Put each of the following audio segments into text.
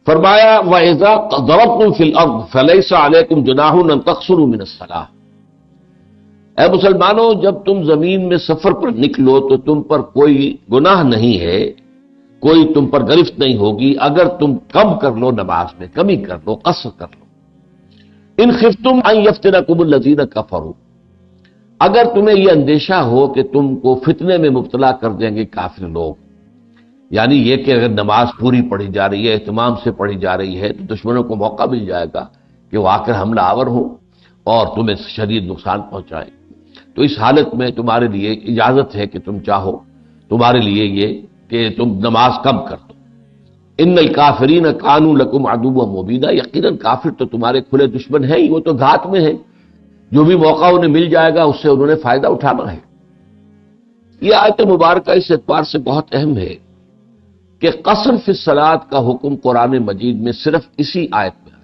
فرمایا وَإِذَا ضَرَبْتُمْ فِي الْأَرْضِ فَلَيْسَ عَلَيْكُمْ جُنَاحٌ أَن تَقْصُرُوا مِنَ الصَّلَاةِ، اے مسلمانوں جب تم زمین میں سفر پر نکلو تو تم پر کوئی گناہ نہیں ہے، کوئی تم پر گرفت نہیں ہوگی اگر تم کم کر لو، نماز میں کمی کر لو، قصر کر لو۔ ان خفتم ان یفتنکم الذین کفروا، اگر تمہیں یہ اندیشہ ہو کہ تم کو فتنے میں مبتلا کر دیں گے کافر لوگ، یعنی یہ کہ اگر نماز پوری پڑھی جا رہی ہے، اہتمام سے پڑھی جا رہی ہے، تو دشمنوں کو موقع مل جائے گا کہ وہ آ کر حملہ آور ہوں اور تمہیں شدید نقصان پہنچائیں۔ تو اس حالت میں تمہارے لیے اجازت ہے کہ تم چاہو، تمہارے لیے یہ کہ تم نماز کم کر دو۔ ان الکافرین کانوا لکم عدوا مبینا، یقیناً کافر تو تمہارے کھلے دشمن ہیں ہی، وہ تو گھات میں ہیں، جو بھی موقع انہیں مل جائے گا اس سے انہوں نے فائدہ اٹھانا ہے۔ یہ آیت مبارکہ اس اعتبار سے بہت اہم ہے کہ قصر فی الصلاۃ کا حکم قرآن مجید میں صرف اسی آیت میں ہے،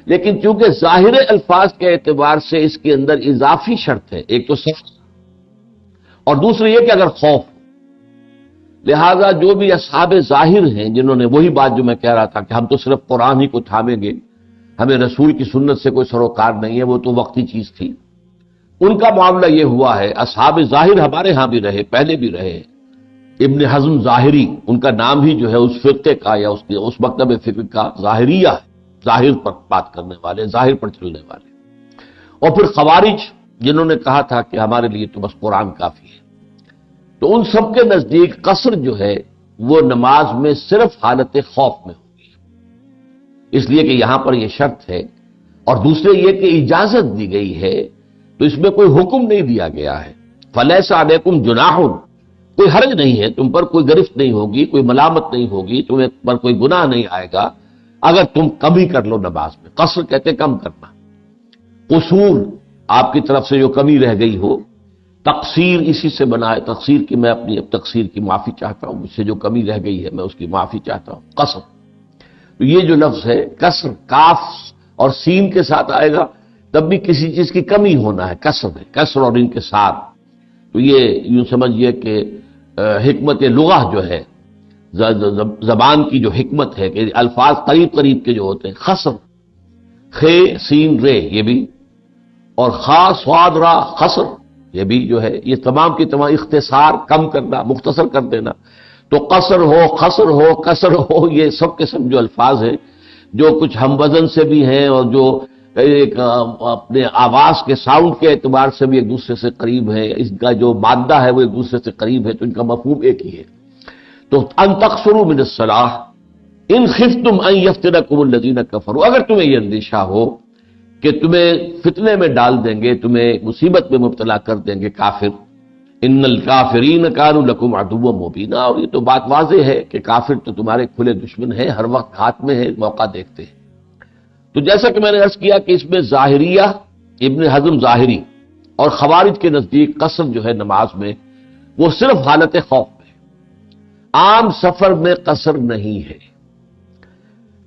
لیکن چونکہ ظاہر الفاظ کے اعتبار سے اس کے اندر اضافی شرط ہے، ایک تو سفر اور دوسری یہ کہ اگر خوف، لہذا جو بھی اصحاب ظاہر ہیں جنہوں نے وہی بات جو میں کہہ رہا تھا کہ ہم تو صرف قرآن ہی کو تھامیں گے، ہمیں رسول کی سنت سے کوئی سروکار نہیں ہے، وہ تو وقتی چیز تھی، ان کا معاملہ یہ ہوا ہے۔ اصحاب ظاہر ہمارے ہاں بھی رہے، پہلے بھی رہے، ابن حزم ظاہری، ان کا نام ہی جو ہے اس فرقے کا یا اس مکتب فکر کا ظاہریہ ہے، ظاہر پر بات کرنے والے، ظاہر پر چلنے والے۔ اور پھر خوارج جنہوں نے کہا تھا کہ ہمارے لیے تو بس قرآن کافی ہے۔ تو ان سب کے نزدیک قصر جو ہے وہ نماز میں صرف حالت خوف میں ہوگی، اس لیے کہ یہاں پر یہ شرط ہے، اور دوسرے یہ کہ اجازت دی گئی ہے، تو اس میں کوئی حکم نہیں دیا گیا ہے۔ فَلَيْسَ عَلَيْكُمْ جُنَاحٌ، کوئی حرج نہیں ہے، تم پر کوئی گرفت نہیں ہوگی، کوئی ملامت نہیں ہوگی، تمہیں پر کوئی گناہ نہیں آئے گا اگر تم کمی کر لو نماز میں۔ قصر کہتے کم کرنا، قصور آپ کی طرف سے جو کمی رہ گئی ہو، تقصیر اسی سے بنا ہے، تقصیر کی میں اپنی اب تقصیر کی معافی چاہتا ہوں، مجھ سے جو کمی رہ گئی ہے میں اس کی معافی چاہتا ہوں۔ قصر، تو یہ جو لفظ ہے قصر، کاف اور سین کے ساتھ آئے گا تب بھی کسی چیز کی کمی ہونا ہے، قصر ہے، قصر اور ان کے ساتھ۔ تو یہ یوں سمجھیے کہ حکمت لغہ جو ہے، زبان کی جو حکمت ہے کہ الفاظ قریب قریب کے جو ہوتے ہیں، خصر، خے سین رے یہ بھی، اور خا صاد را خصر یہ بھی جو ہے، یہ تمام کی تمام اختصار، کم کرنا، مختصر کر دینا۔ تو قصر ہو، خصر ہو، کسر ہو، یہ سب کے سب جو الفاظ ہیں جو کچھ ہم وزن سے بھی ہیں اور جو ایک اپنے آواز کے ساؤنڈ کے اعتبار سے بھی ایک دوسرے سے قریب ہے، اس کا جو مادہ ہے وہ ایک دوسرے سے قریب ہے، تو ان کا مفہوم ایک ہی ہے۔ تو ان تقصروا من الصلاۃ ان خفتم ان یفتنکم الذین کفروا، اگر تمہیں یہ اندیشہ ہو کہ تمہیں فتنے میں ڈال دیں گے، تمہیں مصیبت میں مبتلا کر دیں گے کافر، ان الکافرین کانوا لکم عدوا مبینا، اور یہ تو بات واضح ہے کہ کافر تو تمہارے کھلے دشمن ہیں، ہر وقت ہاتھ میں ہے، موقع دیکھتے ہیں۔ تو جیسا کہ میں نے عرض کیا کہ اس میں ظاہریہ، ابن حزم ظاہری اور خوارج کے نزدیک قصر جو ہے نماز میں وہ صرف حالت خوف میں، عام سفر میں قصر نہیں ہے،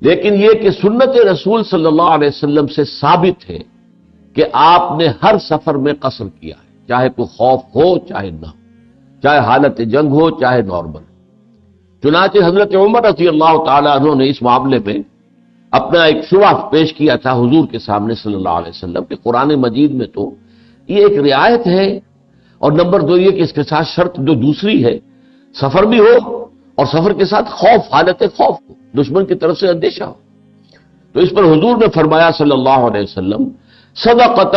لیکن یہ کہ سنت رسول صلی اللہ علیہ وسلم سے ثابت ہے کہ آپ نے ہر سفر میں قصر کیا ہے، چاہے کوئی خوف ہو چاہے نہ ہو، چاہے حالت جنگ ہو چاہے نارمل۔ چنانچہ حضرت عمر رضی اللہ تعالیٰ عنہ نے اس معاملے میں اپنا ایک شبہ پیش کیا تھا حضور کے سامنے صلی اللہ علیہ وسلم کہ قرآن مجید میں تو یہ ایک رعایت ہے، اور نمبر دو یہ کہ اس کے ساتھ شرط جو دوسری ہے، سفر بھی ہو اور سفر کے ساتھ خوف، حالت خوف ہو، دشمن کی طرف سے اندیشہ ہو۔ تو اس پر حضور نے فرمایا صلی اللہ علیہ وسلم صدقۃ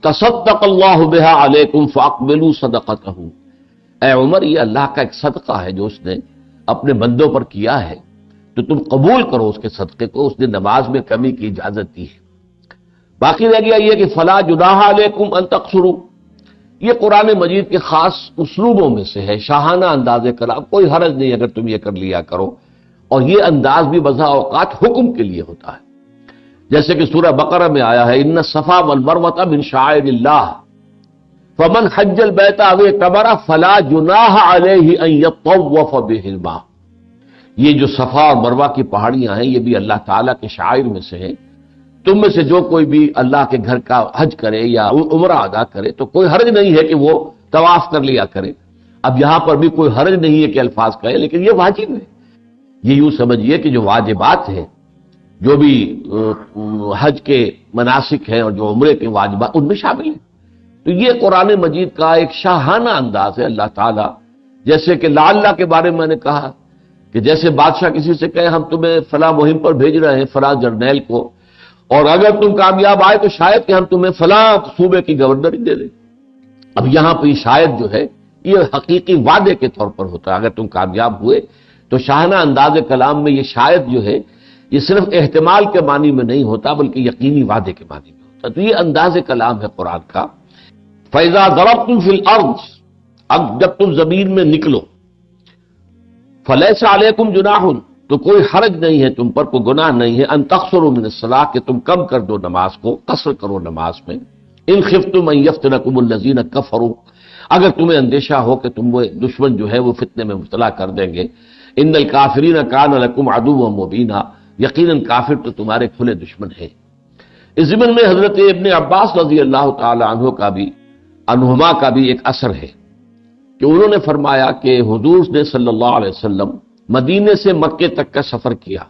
تصدق اللہ بہا علیکم فاقبلوا صدقتہ، اے عمر یہ اللہ کا ایک صدقہ ہے جو اس نے اپنے بندوں پر کیا ہے، تو تم قبول کرو اس کے صدقے کو، اس نے نماز میں کمی کی اجازت دی ہے۔ باقی رہ گیا یہ کہ فلا جناح علیکم ان تقصروا، یہ قرآن مجید کے خاص اسلوبوں میں سے ہے، شاہانہ انداز کلام، کوئی حرج نہیں اگر تم یہ کر لیا کرو، اور یہ انداز بھی بسا اوقات حکم کے لیے ہوتا ہے، جیسے کہ سورہ بقرہ میں آیا ہے ان الصفا والمروۃ من شعائر اللہ فمن حج البیت او اعتمر فلا جناح علیہ ان یطوف بہما، یہ جو صفا اور مروہ کی پہاڑیاں ہیں یہ بھی اللہ تعالیٰ کے شعائر میں سے ہیں، تم میں سے جو کوئی بھی اللہ کے گھر کا حج کرے یا عمرہ ادا کرے تو کوئی حرج نہیں ہے کہ وہ طواف کر لیا کرے۔ اب یہاں پر بھی کوئی حرج نہیں ہے کہ الفاظ کہے، لیکن یہ واجب ہے، یہ یوں سمجھیے کہ جو واجبات ہیں، جو بھی حج کے مناسک ہیں اور جو عمرے کے واجبات ان میں شامل ہیں۔ تو یہ قرآن مجید کا ایک شاہانہ انداز ہے۔ اللہ تعالیٰ جیسے کہ لعلہ کے بارے میں نے کہا کہ جیسے بادشاہ کسی سے کہے ہم تمہیں فلاں مہم پر بھیج رہے ہیں فلاں جرنیل کو، اور اگر تم کامیاب آئے تو شاید کہ ہم تمہیں فلاں صوبے کی گورنری دے دیں۔ اب یہاں پہ شاید جو ہے یہ حقیقی وعدے کے طور پر ہوتا ہے، اگر تم کامیاب ہوئے تو شاہانہ انداز کلام میں یہ شاید جو ہے یہ صرف احتمال کے معنی میں نہیں ہوتا بلکہ یقینی وعدے کے معنی میں ہوتا ہے۔ تو یہ انداز کلام ہے قرآن کا۔ فَإِذَا ضَرَبْتُمْ فِي الْأَرْضِ، اب جب تم زمین میں نکلو، فَلَيْسَ عَلَيْكُمْ جُنَاحٌ، تو کوئی حرج نہیں ہے تم پر، کوئی گناہ نہیں ہے، ان تقصروا من الصلاۃ، کہ تم کم کر دو نماز کو، قصر کرو نماز میں، ان خفتم ان یفتنکم الذین کفروا، اگر تمہیں اندیشہ ہو کہ تم وہ دشمن جو ہے وہ فتنے میں مبتلا کر دیں گے، ان الکافرین کان لکم عدوا مبینا، یقیناً کافر تو تمہارے کھلے دشمن ہیں۔ اس ضمن میں حضرت ابن عباس رضی اللہ تعالی عنہما کا بھی ایک اثر ہے کہ انہوں نے فرمایا کہ حضور نے صلی اللہ علیہ وسلم مدینے سے مکے تک کا سفر کیا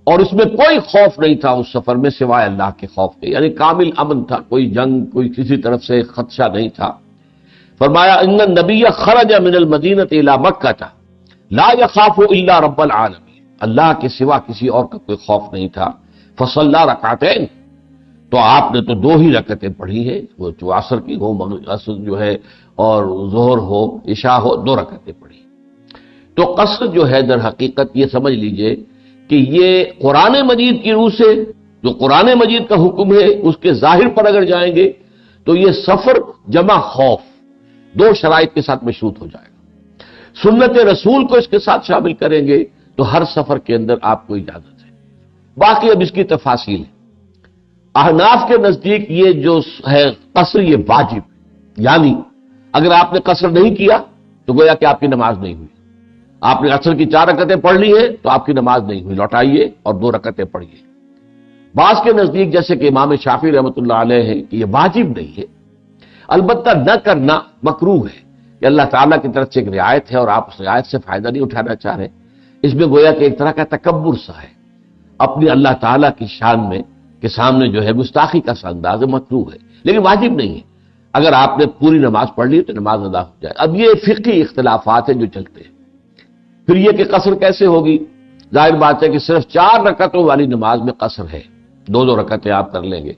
اور اس میں کوئی خوف نہیں تھا اس سفر میں سوائے اللہ کے خوف کے، یعنی کامل امن تھا، کوئی جنگ، کوئی کسی طرف سے خدشہ نہیں تھا۔ فرمایا ان النبی خرج من المدینہ الی مکہ لا یخاف الا رب العالمین، اللہ کے سوا کسی اور کا کوئی خوف نہیں تھا۔ فصلی رکعتین، تو آپ نے تو 2 ہی رکعتیں پڑھی ہیں، وہ جو عصر کی ہو، عصر جو ہے اور ظہر ہو، عشاء ہو، 2 رکعتیں پڑھی۔ تو قصر جو ہے در حقیقت یہ سمجھ لیجئے کہ یہ قرآن مجید کی روح سے جو قرآن مجید کا حکم ہے اس کے ظاہر پر اگر جائیں گے تو یہ سفر جمع خوف 2 شرائط کے ساتھ مشروط ہو جائے گا۔ سنت رسول کو اس کے ساتھ شامل کریں گے تو ہر سفر کے اندر آپ کو اجازت ہے۔ باقی اب اس کی تفاصیل ہے۔ احناف کے نزدیک یہ جو ہے قصر یہ واجب، یعنی اگر آپ نے قصر نہیں کیا تو گویا کہ آپ کی نماز نہیں ہوئی۔ آپ نے عصر کی 4 رکعتیں پڑھ لی ہیں تو آپ کی نماز نہیں ہوئی، لوٹائیے اور 2 رکعتیں پڑھیے۔ بعض کے نزدیک جیسے کہ امام شافعی رحمۃ اللہ علیہ ہے کہ یہ واجب نہیں ہے، البتہ نہ کرنا مکروہ ہے، کہ اللہ تعالیٰ کی طرف سے ایک رعایت ہے اور آپ اس رعایت سے فائدہ نہیں اٹھانا چاہ رہے۔ اس میں گویا کہ ایک طرح کا تکبر سا ہے اپنی اللہ تعالیٰ کی شان میں، کہ سامنے جو ہے گستاخی کا سا انداز مکروہ ہے، لیکن واجب نہیں ہے۔ اگر آپ نے پوری نماز پڑھ لی تو نماز ادا ہو جائے۔ اب یہ فقہی اختلافات ہیں جو چلتے ہیں۔ پھر یہ کہ قصر کیسے ہوگی؟ ظاہر بات ہے کہ صرف 4 رکعتوں والی نماز میں قصر ہے، 2 رکعتیں آپ کر لیں گے۔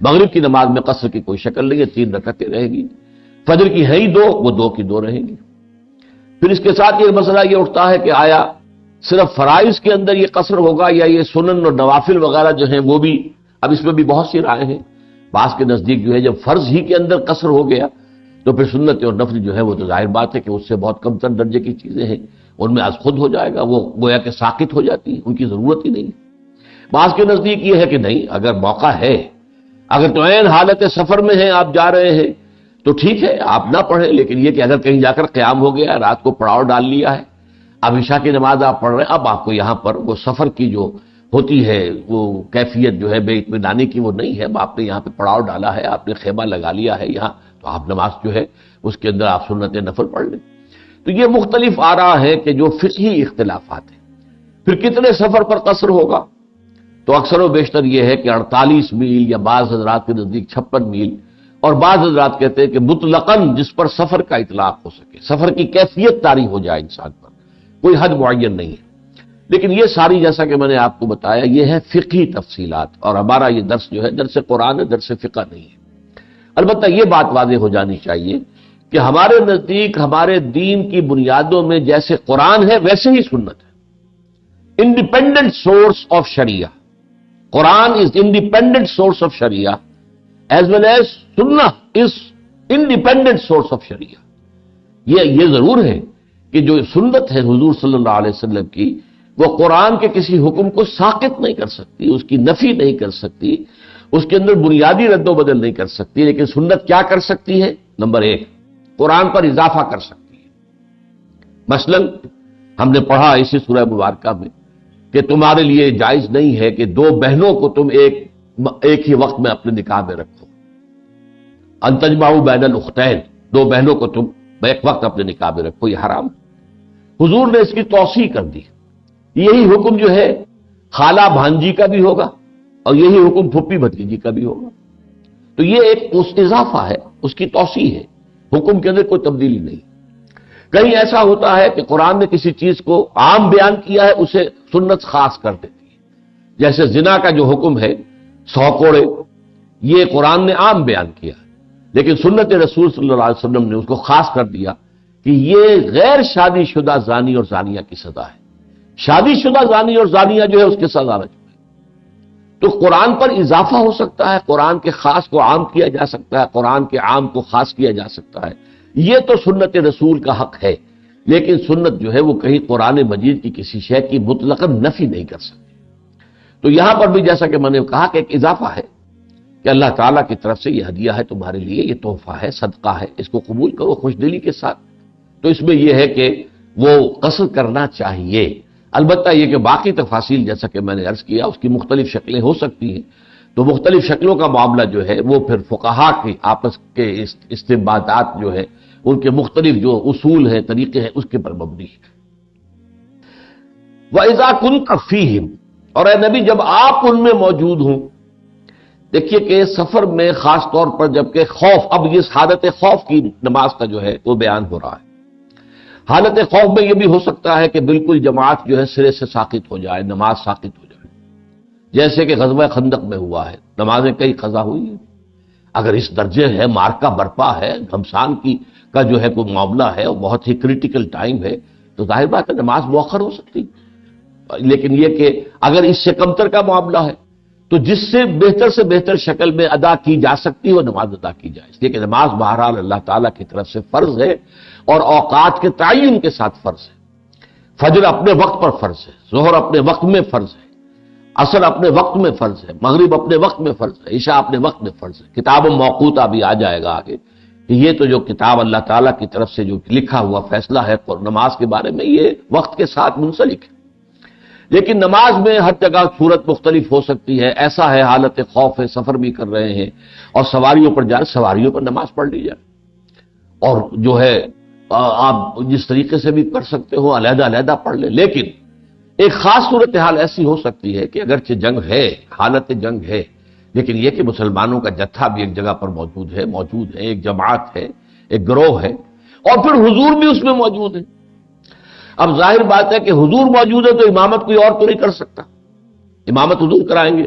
مغرب کی نماز میں قصر کی کوئی شکل نہیں ہے، 3 رکعتیں رہیں گی۔ فجر کی ہے ہی 2، وہ 2 کی 2 رہیں گی۔ پھر اس کے ساتھ یہ مسئلہ یہ اٹھتا ہے کہ آیا صرف فرائض کے اندر یہ قصر ہوگا یا یہ سنن اور نوافل وغیرہ جو ہیں وہ بھی؟ اب اس میں بھی بہت سی رائے ہیں۔ بعض کے نزدیک جو ہے جب فرض ہی کے اندر قصر ہو گیا تو پھر سنت اور نفل جو ہے وہ تو ظاہر بات ہے کہ اس سے بہت کم تر درجے کی چیزیں ہیں، ان میں از خود ہو جائے گا، وہ گویا کہ ساقط ہو جاتی ہیں، ان کی ضرورت ہی نہیں۔ بعض کے نزدیک یہ ہے کہ نہیں، اگر موقع ہے، اگر تو عین حالت سفر میں ہیں، آپ جا رہے ہیں تو ٹھیک ہے آپ نہ پڑھیں، لیکن یہ کہ اگر کہیں جا کر قیام ہو گیا، رات کو پڑاؤ ڈال لیا ہے، اب عشاء کی نماز آپ پڑھ رہے ہیں، اب آپ کو یہاں پر وہ سفر کی جو ہوتی ہے وہ کیفیت جو ہے بے اطمینانی کی وہ نہیں ہے، آپ نے یہاں پہ پڑاؤ ڈالا ہے، آپ نے خیمہ لگا لیا ہے یہاں، تو آپ نماز جو ہے اس کے اندر آپ سنت نفل پڑھ لیں۔ تو یہ مختلف آراء ہے کہ جو فقہی اختلافات ہیں۔ پھر کتنے سفر پر قصر ہوگا؟ تو اکثر و بیشتر یہ ہے کہ 48 میل یا بعض حضرات کے نزدیک 56 میل، اور بعض حضرات کہتے ہیں کہ مطلقاً جس پر سفر کا اطلاق ہو سکے، سفر کی کیفیت طاری ہو جائے انسان پر، کوئی حد معین نہیں ہے۔ لیکن یہ ساری جیسا کہ میں نے آپ کو بتایا یہ ہے فقہی تفصیلات، اور ہمارا یہ درس جو ہے درس قرآن ہے، درس فقہ نہیں ہے۔ البتہ یہ بات واضح ہو جانی چاہیے کہ ہمارے نزدیک ہمارے دین کی بنیادوں میں جیسے قرآن ہے ویسے ہی سنت ہے۔ Independent source of sharia, Quran is independent source of sharia as well as sunnah is independent source of sharia. یہ ضرور ہے کہ جو سنت ہے حضور صلی اللہ علیہ وسلم کی، وہ قرآن کے کسی حکم کو ساقط نہیں کر سکتی، اس کی نفی نہیں کر سکتی، اس کے اندر بنیادی رد و بدل نہیں کر سکتی، لیکن سنت کیا کر سکتی ہے؟ نمبر 1، قرآن پر اضافہ کر سکتی ہے۔ مثلا ہم نے پڑھا اسی سورہ مبارکہ میں کہ تمہارے لیے جائز نہیں ہے کہ 2 بہنوں کو تم ایک ہی وقت میں اپنے نکاح میں رکھو، ان تجمعوا بین الاختین، 2 بہنوں کو تم ایک وقت اپنے نکاح میں رکھو، یہ حرام۔ حضور نے اس کی توسیع کر دی، یہی حکم جو ہے خالہ بھانجی کا بھی ہوگا اور یہی حکم پھپھی بھتیجی کا بھی ہوگا. تو یہ ایک اس اضافہ ہے، اس کی توسیع ہے، حکم کے اندر کوئی تبدیلی نہیں. کہیں ایسا ہوتا ہے کہ قرآن نے کسی چیز کو عام بیان کیا ہے، اسے سنت خاص کر دیتی ہے. جیسے زنا کا جو حکم ہے 100 کوڑے، یہ قرآن نے عام بیان کیا، لیکن سنت رسول صلی اللہ علیہ وسلم نے اس کو خاص کر دیا کہ یہ غیر شادی شدہ زانی اور زانیہ کی سزا ہے. شادی شدہ زانی اور زانیہ جو ہے اس کی سزا رجم ہے. تو قرآن پر اضافہ ہو سکتا ہے، قرآن کے خاص کو عام کیا جا سکتا ہے، قرآن کے عام کو خاص کیا جا سکتا ہے. یہ تو سنت رسول کا حق ہے، لیکن سنت جو ہے وہ کہیں قرآن مجید کی کسی شے کی مطلقاً نفی نہیں کر سکتی. تو یہاں پر بھی جیسا کہ میں نے کہا کہ ایک اضافہ ہے کہ اللہ تعالیٰ کی طرف سے یہ ہدیہ ہے تمہارے لیے، یہ تحفہ ہے، صدقہ ہے، اس کو قبول کرو خوش دلی کے ساتھ. تو اس میں یہ ہے کہ وہ قصر کرنا چاہیے. البتہ یہ کہ باقی تفاصیل جیسا کہ میں نے عرض کیا اس کی مختلف شکلیں ہو سکتی ہیں، تو مختلف شکلوں کا معاملہ جو ہے وہ پھر فقہاء کے آپس کے استنباطات جو ہے ان کے مختلف جو اصول ہیں، طریقے ہیں، اس کے پر مبنی ہے. وَإِذَا كُنْتَ فِيهِمْ، اور اے نبی جب آپ ان میں موجود ہوں. دیکھیے کہ سفر میں خاص طور پر جبکہ خوف، اب یہ حالت خوف کی نماز کا جو ہے وہ بیان ہو رہا ہے. حالت خوف میں یہ بھی ہو سکتا ہے کہ بالکل جماعت جو ہے سرے سے ساقط ہو جائے، نماز ساقط ہو جائے، جیسے کہ غزوہ خندق میں ہوا ہے. نمازیں کئی قضا ہوئی ہیں. اگر اس درجے ہے، مارکا برپا ہے، گھمسان کا جو ہے کوئی معاملہ ہے اور بہت ہی کریٹیکل ٹائم ہے، تو ظاہر بات ہے نماز مؤخر ہو سکتی. لیکن یہ کہ اگر اس سے کمتر کا معاملہ ہے تو جس سے بہتر شکل میں ادا کی جا سکتی وہ نماز ادا کی جائے. اس لیے کہ نماز بہرحال اللہ تعالیٰ کی طرف سے فرض ہے اور اوقات کے تعین کے ساتھ فرض ہے. فجر اپنے وقت پر فرض ہے، ظہر اپنے وقت میں فرض ہے، عصر اپنے وقت میں فرض ہے، مغرب اپنے وقت میں فرض ہے، عشاء اپنے وقت میں فرض ہے. کتاب موقوتہ بھی آ جائے گا آگے کہ یہ تو جو کتاب اللہ تعالیٰ کی طرف سے جو لکھا ہوا فیصلہ ہے نماز کے بارے میں یہ وقت کے ساتھ منسلک ہے. لیکن نماز میں ہر جگہ صورت مختلف ہو سکتی ہے. ایسا ہے حالت خوف ہے، سفر بھی کر رہے ہیں اور سواریوں پر جائیں، سواریوں پر نماز پڑھ لی جائے. اور جو ہے آپ جس طریقے سے بھی کر سکتے ہو علیحدہ پڑھ لیں. لیکن ایک خاص صورتحال ایسی ہو سکتی ہے کہ اگرچہ جنگ ہے، حالت جنگ ہے، لیکن یہ کہ مسلمانوں کا جتھا بھی ایک جگہ پر موجود ہے، ایک جماعت ہے، ایک گروہ ہے، اور پھر حضور بھی اس میں موجود ہے. اب ظاہر بات ہے کہ حضور موجود ہے تو امامت کوئی اور تو نہیں کر سکتا، امامت حضور کرائیں گے.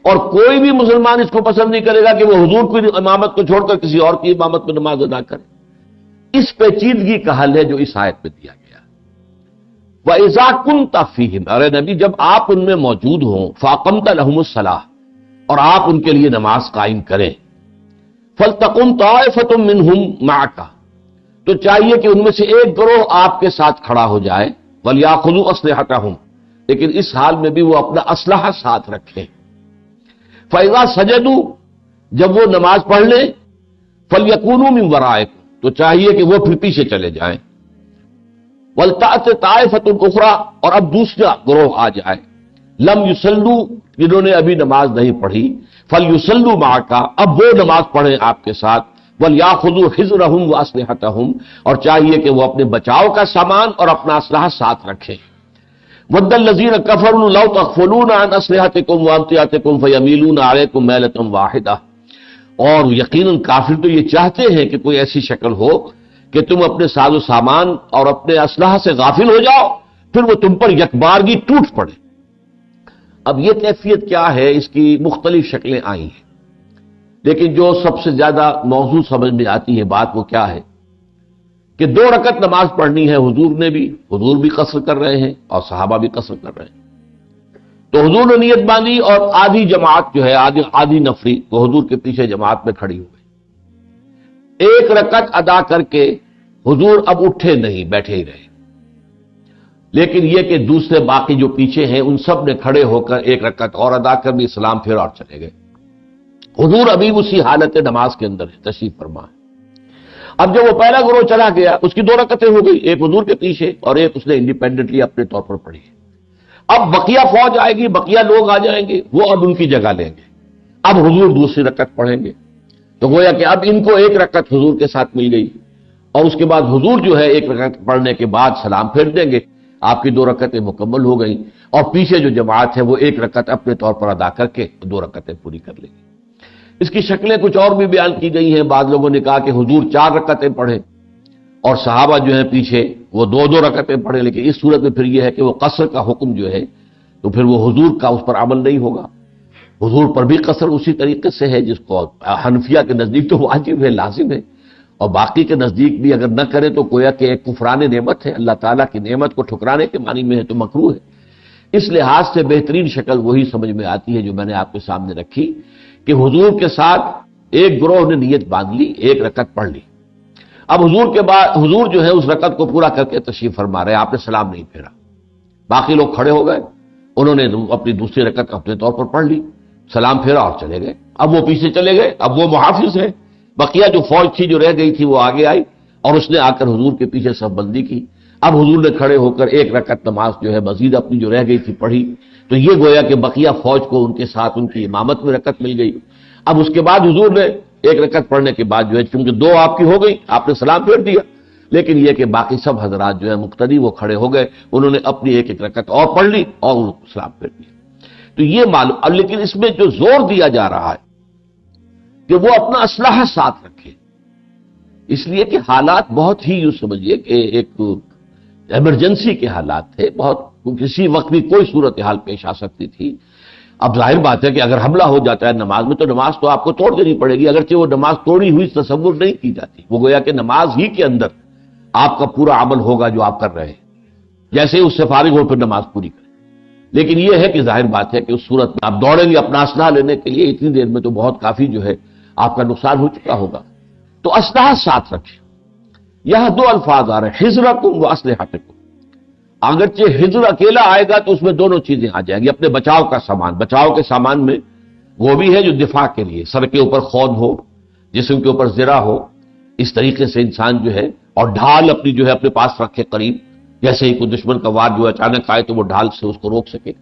اور کوئی بھی مسلمان اس کو پسند نہیں کرے گا کہ وہ حضور کی امامت کو چھوڑ کر کسی اور کی امامت میں نماز ادا کرے. اس پیچیدگی کا حل ہے جو اس آیت میں دیا گیا. وَإِذَا كُنْتَ فِيهِمْ، ارے نبی جب آپ ان میں موجود ہوں، فَأَقَمْتَ لَهُمُ الصَّلَاةَ، اور آپ ان کے لیے نماز قائم کریں. فَلْتَقُمْ طَائِفَةٌ مِّنْهُمْ مَعَكَ، تو چاہیے کہ ان میں سے ایک گروہ آپ کے ساتھ کھڑا ہو جائے. وَلْيَأْخُذُوا أَسْلِحَتَهُمْ، لیکن اس حال میں بھی وہ اپنا اسلحہ ساتھ رکھیں. فَإِذَا سَجَدُوا، جب وہ نماز پڑھ لیں، فَلْيَكُونُوا مِنْ وَرَائِكُمْ، تو چاہیے کہ وہ پھر پیچھے چلے جائیں. وَلْتَأْتِ طَائِفَةٌ أُخْرَىٰ، اور اب دوسرا گروہ آ جائے. لَمْ يُصَلُّوا، جنہوں نے ابھی نماز نہیں پڑھی. فَلْيُصَلُّوا مَعَكَ، اب وہ نماز پڑھیں آپ کے ساتھ. وَلْيَأْخُذُوا حِذْرَهُمْ وَأَسْلِحَتَهُمْ، اور چاہیے کہ وہ اپنے بچاؤ کا سامان اور اپنا اسلحہ ساتھ رکھیں. وَدَّ الَّذِينَ كَفَرُوا لَوْ تَغْفُلُونَ عَنْ أَسْلِحَتِكُمْ وَأَمْتِعَتِكُمْ فَيَمِيلُونَ عَلَيْكُمْ مَيْلَةً وَاحِدَةً، اور یقیناً کافر تو یہ چاہتے ہیں کہ کوئی ایسی شکل ہو کہ تم اپنے ساز و سامان اور اپنے اسلحہ سے غافل ہو جاؤ، پھر وہ تم پر یکبارگی ٹوٹ پڑے. اب یہ کیفیت کیا ہے، اس کی مختلف شکلیں آئی ہیں، لیکن جو سب سے زیادہ موضوع سمجھ میں آتی ہے بات وہ کیا ہے کہ 2 رکعت نماز پڑھنی ہے. حضور بھی قصر کر رہے ہیں اور صحابہ بھی قصر کر رہے ہیں. تو حضور نے نیت باندھی اور آدھی جماعت جو ہے آدھی نفری وہ حضور کے پیچھے جماعت میں کھڑی ہوئی. 1 رکعت ادا کر کے حضور اب اٹھے نہیں، بیٹھے ہی رہے. لیکن یہ کہ دوسرے باقی جو پیچھے ہیں ان سب نے کھڑے ہو کر 1 رکعت اور ادا کر بھی سلام پھر اور چلے گئے. حضور ابھی اسی حالت نماز کے اندر ہے، تشریف فرما ہے. اب جب وہ پہلا گروہ چلا گیا اس کی 2 رکعتیں ہو گئی، ایک حضور کے پیچھے اور ایک اس نے انڈیپینڈنٹلی اپنے طور پر پڑھی. اب بقیہ فوج آئے گی، بقیہ لوگ آ جائیں گے، وہ اب ان کی جگہ لیں گے. اب حضور دوسری رکعت پڑھیں گے. تو گویا کہ اب ان کو 1 رکعت حضور کے ساتھ مل گئی، اور اس کے بعد حضور جو ہے 1 رکعت پڑھنے کے بعد سلام پھیر دیں گے. آپ کی 2 رکعتیں مکمل ہو گئیں، اور پیچھے جو جماعت ہے وہ 1 رکعت اپنے طور پر ادا کر کے 2 رکعتیں پوری کر لے گی۔ اس کی شکلیں کچھ اور بھی بیان کی گئی ہیں۔ بعض لوگوں نے کہا کہ حضور 4 رکعتیں پڑھیں اور صحابہ جو ہیں پیچھے وہ 2 رکعتیں پڑھیں، لیکن اس صورت میں پھر یہ ہے کہ وہ قصر کا حکم جو ہے تو پھر وہ حضور کا اس پر عمل نہیں ہوگا۔ حضور پر بھی قصر اسی طریقے سے ہے جس کو حنفیہ کے نزدیک تو واجب ہے، لازم ہے، اور باقی کے نزدیک بھی اگر نہ کرے تو گویا کہ ایک کفران نعمت ہے، اللہ تعالیٰ کی نعمت کو ٹھکرانے کے معنی میں ہے تو مکروہ ہے۔ اس لحاظ سے بہترین شکل وہی سمجھ میں آتی ہے جو میں نے آپ کے سامنے رکھی کہ حضور کے ساتھ ایک گروہ نے نیت باندھ لی، 1 رکعت پڑھ لی۔ اب حضور کے بعد حضور جو ہے اس رکعت کو پورا کر کے تشریف فرما رہے ہیں، آپ نے سلام نہیں پھیرا، باقی لوگ کھڑے ہو گئے، انہوں نے اپنی دوسری رکعت اپنے طور پر پڑھ لی، سلام پھیرا اور چلے گئے۔ اب وہ پیچھے چلے گئے، اب وہ محافظ ہے، بقیہ جو فوج تھی جو رہ گئی تھی وہ آگے آئی اور اس نے آ کر حضور کے پیچھے صف بندی کی۔ اب حضور نے کھڑے ہو کر 1 رکعت نماز جو ہے مزید اپنی جو رہ گئی تھی پڑھی، تو یہ گویا کہ بقیہ فوج کو ان کے ساتھ ان کی امامت میں رکعت مل گئی۔ اب اس کے بعد حضور نے 1 رکعت پڑھنے کے بعد جو ہے چونکہ 2 آپ کی ہو گئی، آپ نے سلام پھیر دیا، لیکن یہ کہ باقی سب حضرات جو ہے مقتدی وہ کھڑے ہو گئے، انہوں نے اپنی 1 رکعت اور پڑھ لی اور سلام پھیر دیا۔ تو یہ معلوم، اب لیکن اس میں جو زور دیا جا رہا ہے کہ وہ اپنا اسلحہ ساتھ رکھے، اس لیے کہ حالات بہت ہی یوں سمجھیے کہ ایک ایمرجنسی کے حالات تھے، بہت کسی وقت بھی کوئی صورتحال پیش آ سکتی تھی۔ اب ظاہر بات ہے کہ اگر حملہ ہو جاتا ہے نماز میں تو نماز تو آپ کو توڑ دینی پڑے گی، اگرچہ وہ نماز توڑی ہوئی تصور نہیں کی جاتی، وہ گویا کہ نماز ہی کے اندر آپ کا پورا عمل ہوگا جو آپ کر رہے ہیں، جیسے اس سے فارغ ہو پھر نماز پوری کریں۔ لیکن یہ ہے کہ ظاہر بات ہے کہ اس صورت میں آپ دوڑیں گے اپنا اسلحہ لینے کے لیے، اتنی دیر میں تو بہت کافی جو ہے آپ کا نقصان ہو چکا ہوگا، تو اسلحہ ساتھ رکھیں۔ یہاں 2 الفاظ آ رہے ہیں، حذرکم و اسلحتکم۔ اگرچہ حذر اکیلا آئے گا تو اس میں دونوں چیزیں آ جائیں گی، اپنے بچاؤ کا سامان، بچاؤ کے سامان میں وہ بھی ہے جو دفاع کے لیے، سر کے اوپر خود ہو، جسم کے اوپر زرہ ہو، اس طریقے سے انسان جو ہے، اور ڈھال اپنی جو ہے اپنے پاس رکھے قریب، جیسے ہی کوئی دشمن کا وار جو اچانک آئے تو وہ ڈھال سے اس کو روک سکے۔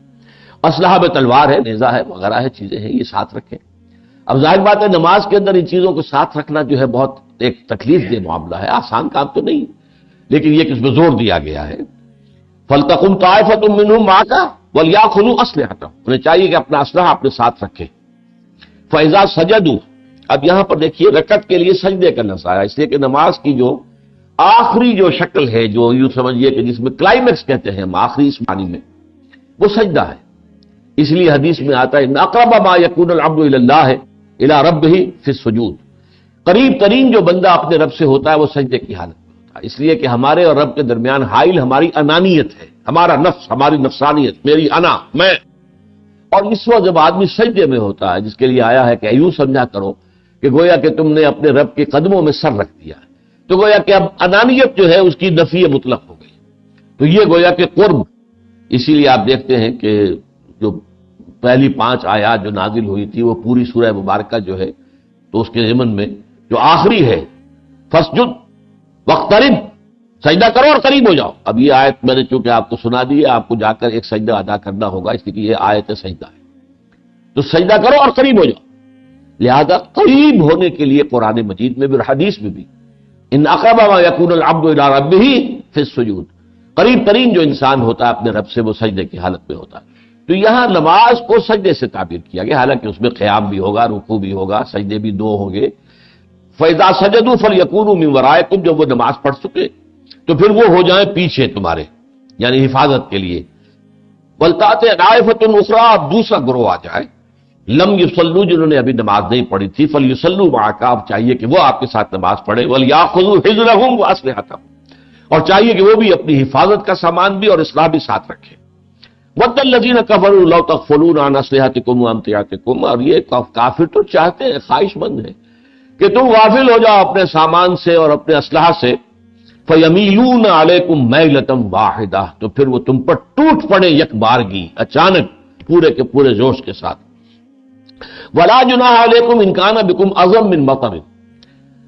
اسلحہ میں تلوار ہے، نیزہ ہے، وغیرہ ہے، چیزیں ہیں، یہ ساتھ رکھیں۔ اب ظاہر بات ہے نماز کے اندر ان چیزوں کو ساتھ رکھنا جو ہے بہت ایک تکلیف دہ معاملہ ہے، آسان کام تو نہیں، لیکن یہ کہ اس میں زور دیا گیا ہے۔ فَلْتَقُمْ طَائِفَةٌ مِّنْهُمْ مَعَكَ وَلْيَأْخُذُوا أَسْلِحَتَهُمْ، انہیں چاہیے کہ اپنا اسلحہ اپنے ساتھ رکھیں۔ فَإِذَا سَجَدُوا، اب یہاں پر دیکھیے رکعت کے لیے سجدے کا لفظ آیا، اس لیے کہ نماز کی جو آخری جو شکل ہے، جو یوں سمجھیے کہ جس میں کلائمیکس کہتے ہیں ہم، آخری اس معنی میں وہ سجدہ ہے۔ اس لیے حدیث میں آتا ہے اقرب ما یکون العبد الی اللہ الی ربہ فی السجود، قریب ترین جو بندہ اپنے رب سے ہوتا ہے وہ سجدے کی حالت میں ہوتا ہے، اس لیے کہ ہمارے اور رب کے درمیان حائل ہماری انانیت ہے، ہمارا نفس، ہماری نفسانیت، میری انا، میں، اور اس وقت جب آدمی سجدے میں ہوتا ہے، جس کے لیے آیا ہے کہ یوں سمجھا کرو کہ گویا کہ تم نے اپنے رب کے قدموں میں سر رکھ دیا ہے، تو گویا کہ اب انانیت جو ہے اس کی نفی مطلق ہو گئی، تو یہ گویا کہ قرب۔ اسی لیے آپ دیکھتے ہیں کہ جو پہلی 5 آیات جو نازل ہوئی تھی وہ پوری سورہ مبارکہ جو ہے تو اس کے ضمن میں جو آخری ہے فسجد واقترب، سجدہ کرو اور قریب ہو جاؤ۔ اب یہ آیت میں نے چونکہ آپ کو سنا دی ہے، آپ کو جا کر ایک سجدہ ادا کرنا ہوگا، اس لیے کہ یہ آیت سجدہ ہے، تو سجدہ کرو اور قریب ہو جاؤ۔ لہذا قریب ہونے کے لیے قرآن مجید میں بھی اور حدیث میں بھی ان اقرب ما یکون العبد الی ربہ فی السجود، قریب ترین جو انسان ہوتا ہے اپنے رب سے وہ سجدے کی حالت میں ہوتا ہے۔ تو یہاں نماز کو سجدے سے تعبیر کیا گیا، حالانکہ اس میں قیام بھی ہوگا، رکوع بھی ہوگا، سجدے بھی 2 ہوں گے۔ فَإِذَا سَجَدُوا فَلْيَكُونُوا مِن وَرَائِكُمْ، جب وہ نماز پڑھ چکے تو پھر وہ ہو جائیں پیچھے تمہارے، یعنی حفاظت کے لیے۔ وَلْتَأْتِ طَائِفَةٌ أُخْرَىٰ، اب دوسرا گروہ آ جائے، لم يصلوا، جنہوں نے ابھی نماز نہیں پڑھی تھی، فَلْيُصَلُّوا مَعَكَ، اب چاہیے کہ وہ آپ کے ساتھ نماز پڑھے، وَلْيَأْخُذُوا حِذْرَهُمْ وَأَسْلِحَتَهُمْ، اور چاہیے کہ وہ بھی اپنی حفاظت کا سامان بھی اور اسلحہ بھی ساتھ رکھیں۔ وَدَّ الَّذِينَ كَفَرُوا لَوْ تَغْفُلُونَ عَنْ أَسْلِحَتِكُمْ وَأَمْتِعَتِكُمْ، اور یہ کافر تو چاہتے ہیں، خواہش مند ہیں کہ تم غافل ہو جاؤ اپنے سامان سے اور اپنے اسلحہ سے، فَيَمِيلُونَ عَلَيْكُمْ مَيْلَةً وَاحِدَةً، تو پھر وہ تم پر ٹوٹ پڑے یک بارگی، اچانک، پورے کے پورے جوش کے ساتھ۔ وَلَا جُنَاحَ عَلَيْكُمْ إِن كَانَ بِكُمْ أَذًى مِّن مَطَرٍ،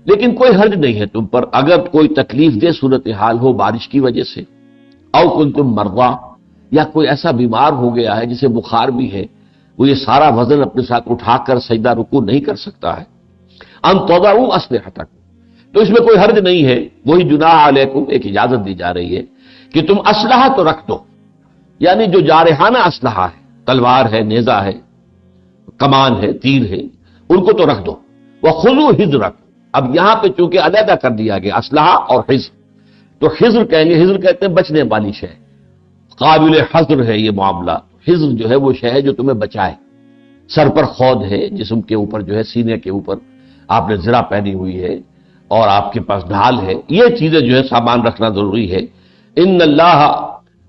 لیکن کوئی حرج نہیں ہے تم پر اگر کوئی تکلیف دہ صورتحال ہو بارش کی وجہ سے، او کنتم مرضی، یا کوئی ایسا بیمار ہو گیا ہے جسے بخار بھی ہے، وہ یہ سارا وزن اپنے ساتھ اٹھا کر سجدہ رکوع نہیں کر سکتا ہے، ان تضعوا اسلحتکم، تو اس میں کوئی حرج نہیں ہے، وہی جناح علیکم، ایک اجازت دی جا رہی ہے کہ تم اسلحہ تو رکھ دو، یعنی جو جارحانہ اسلحہ ہے، تلوار ہے، نیزہ ہے، کمان ہے، تیر ہے، ان کو تو رکھ دو۔ وَخُذُوا حِذْرَكُمْ، اب یہاں پہ چونکہ علیحدہ کر دیا گیا اسلحہ اور حذر، تو حذر کہیں گے، حذر کہتے ہیں بچنے والی شے، قابل حذر ہے یہ معاملہ۔ حذر جو ہے وہ شے ہے جو تمہیں بچائے، سر پر خود ہے، جسم کے اوپر جو ہے، سینے کے اوپر آپ نے زرہ پہنی ہوئی ہے اور آپ کے پاس ڈھال ہے، یہ چیزیں جو ہے سامان رکھنا ضروری ہے۔ ان اللہ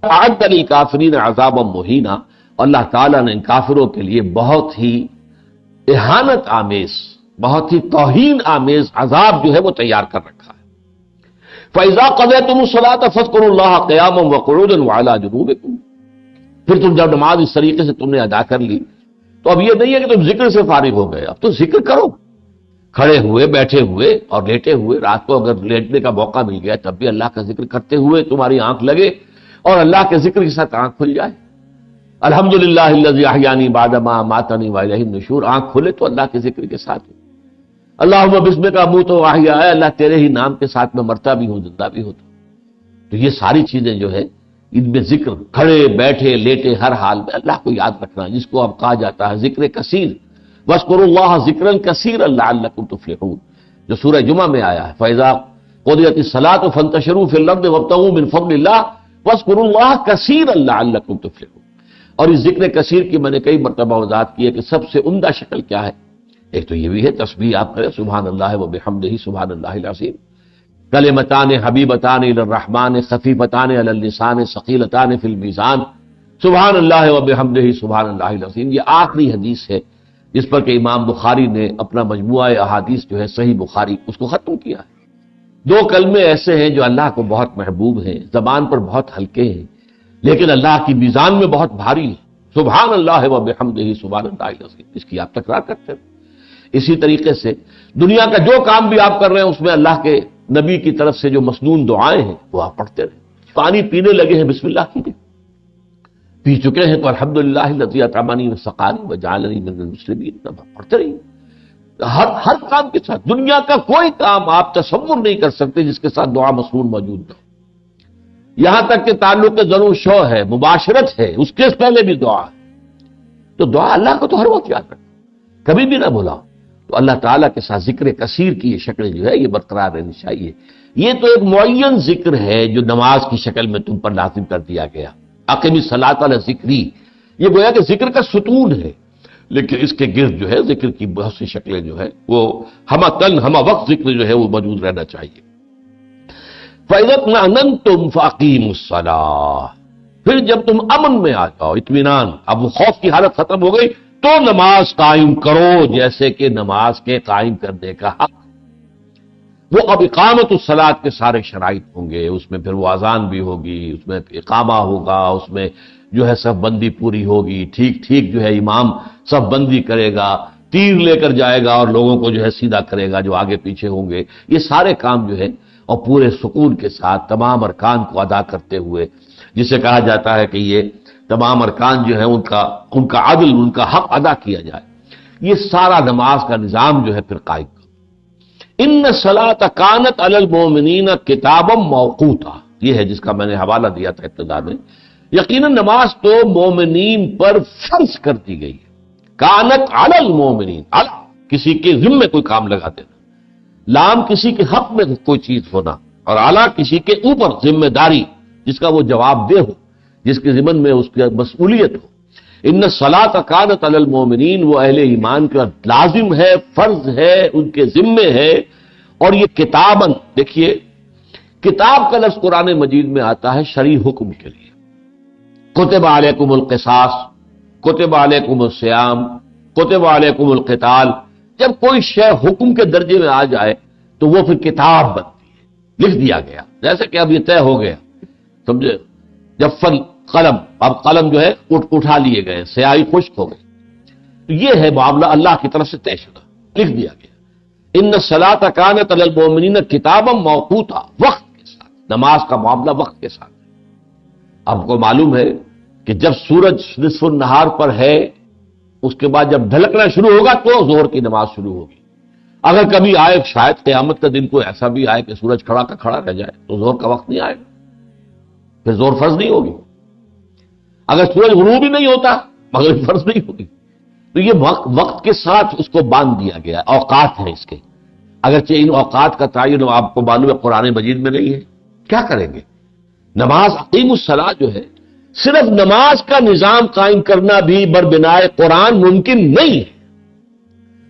اعد للکافرین عذابا مہینا، اللہ تعالیٰ نے ان کافروں کے لیے بہت ہی اہانت آمیز، بہت ہی توہین آمیز عذاب جو ہے وہ تیار کر رکھا ہے۔ فَإِذَا قَضَيْتُمُ الصَّلَاةَ فَاذْكُرُوا اللَّهَ قِيَامًا وَقُعُودًا وَعَلَىٰ جُنُوبِكُمْ، پھر تم جب نماز اس طریقے سے تم نے ادا کر لی تو اب یہ نہیں ہے کہ تم ذکر سے فارغ ہو گئے، اب تو ذکر کرو، کھڑے ہوئے، بیٹھے ہوئے اور لیٹے ہوئے، رات کو اگر لیٹنے کا موقع مل گیا تب بھی اللہ کا ذکر کرتے ہوئے تمہاری آنکھ لگے اور اللہ کے ذکر کے ساتھ آنکھ کھل جائے۔ الحمدللہ الذی احیانی بعد ما اماتنی والیہ النشور، آنکھ کھلے تو اللہ کے ذکر کے ساتھ، اللہم بسمک اموت و احیا، اے اللہ تیرے ہی نام کے ساتھ میں مرتا بھی ہوں، زندہ بھی ہوتا۔ تو یہ ساری چیزیں جو ہے ان میں ذکر، کھڑے بیٹھے لیٹے ہر حال میں اللہ کو یاد رکھنا، جس کو اب کہا جاتا ہے ذکر کثیر، وَاذْكُرُوا اللَّهَ ذِكْرًا كَثِيرًا لَعَلَّكُمْ تُفْلِحُونَ، جو سورہ جمعہ میں آیا ہے، فَإِذَا قُضِيَتِ الصَّلَاةُ فَانتَشِرُوا فِي الْأَرْضِ وَابْتَغُوا مِن فَضْلِ اللَّهِ وَاذْكُرُوا اللَّهَ كَثِيرًا لَعَلَّكُمْ تُفْلِحُونَ۔ اور اس ذکر کثیر کی میں نے کئی مرتبہ وضاحت کی ہے کہ سب سے عمدہ شکل کیا ہے، ایک تو یہ بھی ہے تسبیح آپ کریں، سبحان اللہ و بحمدہ سبحان اللہ العظیم، کلمتان حبیبتان الی الرحمن خفیفتان علی اللسان ثقیلتان فی المیزان، سبحان اللہ و بحمدہ سبحان اللہ العظیم۔ یہ آخری حدیث ہے جس پر کہ امام بخاری نے اپنا مجموعہ احادیث جو ہے صحیح بخاری اس کو ختم کیا ہے۔ دو کلمے ایسے ہیں جو اللہ کو بہت محبوب ہیں، زبان پر بہت ہلکے ہیں لیکن اللہ کی میزان میں بہت بھاری ہیں، سبحان اللہ و بحمدہ سبحان اللہ العظیم، اس کی آپ تکرار کرتے ہیں۔ اسی طریقے سے دنیا کا جو کام بھی آپ کر رہے ہیں اس میں اللہ کے نبی کی طرف سے جو مسنون دعائیں ہیں وہ آپ پڑھتے رہیں۔ پانی پینے لگے ہیں بسم اللہ کیجئے، پی چکے ہیں تو الحمدللہ الذی اطعمنی وسقانی وجعلنی من المسلمین، پڑھتے رہیے ہر کام کے ساتھ۔ دنیا کا کوئی کام آپ تصور نہیں کر سکتے جس کے ساتھ دعا مسنون موجود نہ ہو، یہاں تک کہ تعلق ضرع و شو ہے، مباشرت ہے، اس کے پہلے بھی دعا ہے۔ تو دعا اللہ کو تو ہر وقت یاد رکھو، کبھی بھی نہ بھلاؤ۔ تو اللہ تعالیٰ کے ساتھ ذکر کثیر کی یہ شکل جو ہے یہ برقرار رہنی چاہیے۔ یہ تو ایک معین ذکر ہے جو نماز کی شکل میں تم پر لازم کر دیا گیا، اقم الصلاۃ علی ذکری، یہ گویا کہ ذکر کا ستون ہے، لیکن اس کے گرد جو ہے ذکر کی بہت سی شکلیں جو ہے وہ ہمہ تن ہمہ وقت ذکر جو ہے وہ موجود رہنا چاہیے۔ فَإِذَا اطْمَأْنَنْتُمْ فَأَقِيمُوا الصَّلَاةَ، پھر جب تم امن میں آ جاؤ، اطمینان، اب وہ خوف کی حالت ختم ہو گئی تو نماز قائم کرو، جیسے کہ نماز کے قائم کرنے کا حق۔ وہ اب اقامت الصلاۃ کے سارے شرائط ہوں گے، اس میں پھر وہ اذان بھی ہوگی، اس میں اقامہ ہوگا، اس میں جو ہے صف بندی پوری ہوگی، ٹھیک ٹھیک جو ہے امام صف بندی کرے گا، تیر لے کر جائے گا اور لوگوں کو جو ہے سیدھا کرے گا جو آگے پیچھے ہوں گے، یہ سارے کام جو ہے اور پورے سکون کے ساتھ تمام ارکان کو ادا کرتے ہوئے، جسے کہا جاتا ہے کہ یہ تمام ارکان جو ہے ان کا عدل، ان کا حق ادا کیا جائے، یہ سارا نماز کا نظام جو ہے پھر قائم کرو۔ ان الصلاۃ کانت علی المؤمنین کتابا موقوتا، یہ ہے جس کا میں نے حوالہ دیا تھا ابتدا میں۔ یقیناً نماز تو مومنین پر فرض کر دی گئی ہے، کانت علی المؤمنین، علی کسی کے ذمے کوئی کام لگا دینا، لام کسی کے حق میں کوئی چیز ہونا، اور اعلیٰ کسی کے اوپر ذمہ داری جس کا وہ جواب دہ ہو، جس کے ضمن میں اس کی مسئولیت ہو۔ ان الصلاۃ کانت علی المؤمنین، وہ اہل ایمان کا لازم ہے، فرض ہے، ان کے ذمے ہے۔ اور یہ کتاباً، دیکھیے کتاب کا لفظ قرآن مجید میں آتا ہے شرعی حکم کے لیے، کتب علیکم القصاص، کتب علیکم الصیام، کتب علیکم القتال، جب کوئی شے حکم کے درجے میں آ جائے تو وہ پھر کتاب بنتی ہے، لکھ دیا گیا، جیسے کہ اب یہ طے ہو گیا، سمجھے، جب قلم، اب قلم جو ہے اٹھا لیے گئے، سیاہی خشک ہو گئی، تو یہ ہے معاملہ اللہ کی طرف سے طے شدہ، لکھ دیا گیا۔ ان الصلاۃ کانت علی المؤمنین کتابا موقوتا، وقت کے ساتھ، نماز کا معاملہ وقت کے ساتھ۔ آپ کو معلوم ہے کہ جب سورج نصف النہار پر ہے، اس کے بعد جب ڈھلکنا شروع ہوگا تو ظہر کی نماز شروع ہوگی۔ اگر کبھی آئے شاید قیامت کا دن کو ایسا بھی آئے کہ سورج کھڑا کا کھڑا رہ جائے تو ظہر کا وقت نہیں آئے گا، پھر زور فرض نہیں ہوگی. اگر سورج غروب ہی نہیں ہوتا مغرب فرض نہیں ہوگی. تو یہ وقت کے ساتھ اس کو باندھ دیا گیا. اوقات ہیں اس کے، اگرچہ ان اوقات کا تعین آپ کو معلوم ہے قرآن مجید میں نہیں ہے. کیا کریں گے؟ نماز اقیم الصلاۃ جو ہے، صرف نماز کا نظام قائم کرنا بھی بربنائے قرآن ممکن نہیں ہے.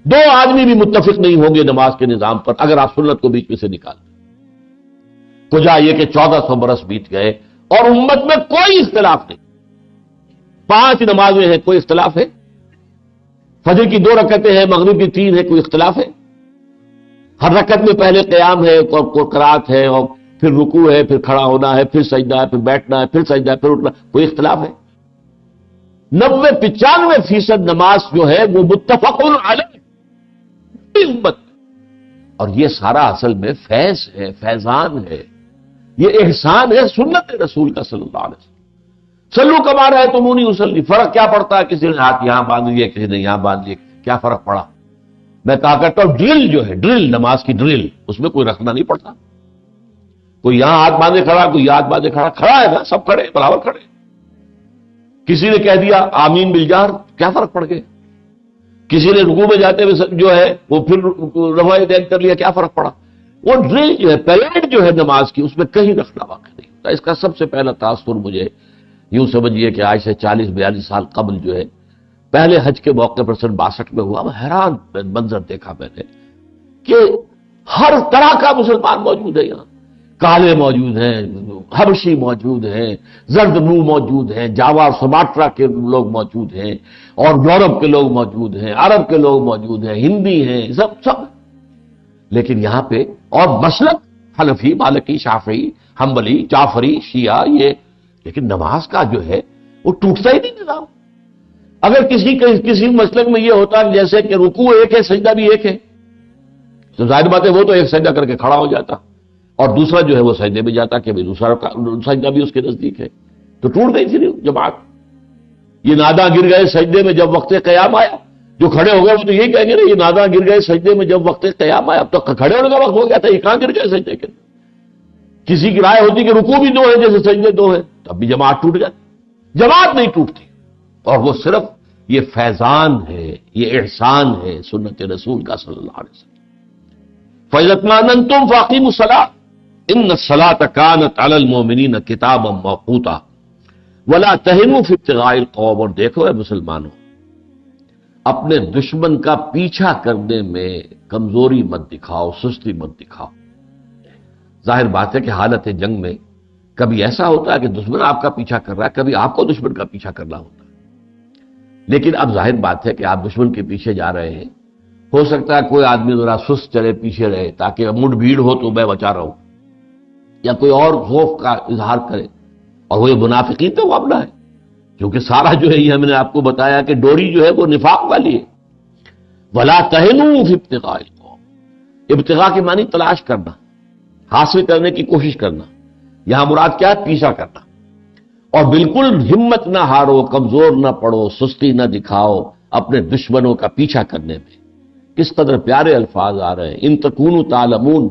دو آدمی بھی متفق نہیں ہوں گے نماز کے نظام پر اگر آپ سنت کو بیچ میں سے نکال دیں. کجا یہ کہ 1400 برس بیت گئے اور امت میں کوئی اختلاف نہیں. 5 نمازیں ہیں، کوئی اختلاف ہے؟ فجر کی 2 رکعتیں ہیں، مغرب کی 3 ہے، کوئی اختلاف ہے؟ ہر رکعت میں پہلے قیام ہے اور قرات ہے اور پھر رکوع ہے، پھر کھڑا ہونا ہے، پھر سجدہ ہے، پھر بیٹھنا ہے، پھر سجدہ ہے، پھر اٹھنا. کوئی اختلاف ہے؟ 90-95% نماز جو ہے وہ متفق علیہ امت. اور یہ سارا اصل میں فیض ہے، فیضان ہے، یہ احسان ہے سنت رسول کا صلی اللہ علیہ وسلم. صلو کما رأیتمونی اصلی. فرق کیا پڑتا ہے؟ کسی نے ہاتھ یہاں باندھ لیے، کسی نے یہاں باندھ لیے، کیا فرق پڑا؟ میں کہا کرتا ہوں ڈرل جو ہے، ڈرل نماز کی ڈرل، اس میں کوئی رکھنا نہیں پڑتا. کوئی یہاں ہاتھ باندھے کھڑا، کوئی ہاتھ باندھے کھڑا، کھڑا ہے نا، سب کھڑے برابر کھڑے. کسی نے کہہ دیا آمین بالجہر، کیا فرق پڑ گیا؟ کسی نے رکوع میں جاتے ہوئے جو ہے وہ پھر رفع یدین کر لیا، کیا فرق پڑا؟ وہ ڈرل جو ہے، پیریڈ جو ہے نماز کی، اس میں کہیں رکھنا واقع نہیں ہوتا. اس کا سب سے پہلا تاثر مجھے یوں سمجھیے کہ آج سے 40-42 سال قبل جو ہے پہلے حج کے موقع پر سن 62 میں ہوا. حیران منظر دیکھا میں نے کہ ہر طرح کا مسلمان موجود ہے. یہاں کالے موجود ہیں، حبشی موجود ہیں، زرد منہ موجود ہیں، جاوا اور سماٹرا کے لوگ موجود ہیں، اور یورپ کے لوگ موجود ہیں، عرب کے لوگ موجود ہیں، ہندی ہیں، سب. لیکن یہاں پہ اور مسلک حنفی، مالکی، شافعی، حنبلی، جعفری، شیعہ، یہ. لیکن نماز کا جو ہے وہ ٹوٹتا ہی نہیں نظام. اگر کسی مسلک میں یہ ہوتا جیسے کہ رکوع ایک ہے، سجدہ بھی ایک ہے، تو ظاہر بات ہے وہ تو ایک سجدہ کر کے کھڑا ہو جاتا اور دوسرا جو ہے وہ سجدے میں جاتا کہ دوسرا سجدہ بھی اس کے نزدیک ہے. تو ٹوٹ گئی تھی جماعت. یہ ناداں گر گئے سجدے میں جب وقت قیام آیا. جو کھڑے ہو گئے وہ تو یہی کہیں گے نا، یہ ناداں گر گئے سجدے میں جب وقت قیام آیا. اب تو کھڑے ہونے کا وقت ہو گیا تھا، یہ کہاں گر گئے سجدے کے؟ کسی کی رائے ہوتی کہ رکوع بھی 2 ہے جیسے سجدے 2 ہے، تب بھی جماعت ٹوٹ جاتی. جماعت نہیں ٹوٹتی. اور وہ صرف یہ فیضان ہے، یہ احسان ہے سنت رسول کا صلی اللہ علیہ وسلم. فَإِذَا اطْمَأْنَنْتُمْ فَأَقِيمُوا الصَّلَاةَ إِنَّ الصَّلَاةَ كَانَتْ عَلَى الْمُؤْمِنِينَ كِتَابًا مَوْقُوتًا وَلَا تَهِنُوا فِي ابْتِغَاءِ الْقَوْمِ. اور دیکھو اے مسلمانوں، اپنے دشمن کا پیچھا کرنے میں کمزوری مت دکھاؤ، سستی مت دکھاؤ. ظاہر بات ہے کہ حالت جنگ میں کبھی ایسا ہوتا ہے کہ دشمن آپ کا پیچھا کر رہا ہے، کبھی آپ کو دشمن کا پیچھا کرنا ہوتا ہے. لیکن اب ظاہر بات ہے کہ آپ دشمن کے پیچھے جا رہے ہیں، ہو سکتا ہے کوئی آدمی ذرا سست چلے، پیچھے رہے تاکہ مڈ بھیڑ ہو تو میں بچا رہا ہوں، یا کوئی اور خوف کا اظہار کرے. اور وہ یہ منافقین کا معاملہ ہے، کیونکہ سارا جو ہے یہ ہم نے آپ کو بتایا کہ ڈوری جو ہے وہ نفاق والی ہے. وَلَا تَهِنُوا فِي ابْتِغَاءِ الْقَوْمِ. ابتغاء کی معنی تلاش کرنا، حاصل کرنے کی کوشش کرنا. یہاں مراد کیا ہے؟ پیچھا کرنا. اور بالکل ہمت نہ ہارو، کمزور نہ پڑو، سستی نہ دکھاؤ اپنے دشمنوں کا پیچھا کرنے میں. کس قدر پیارے الفاظ آ رہے ہیں. ان تکونوا تعلمون.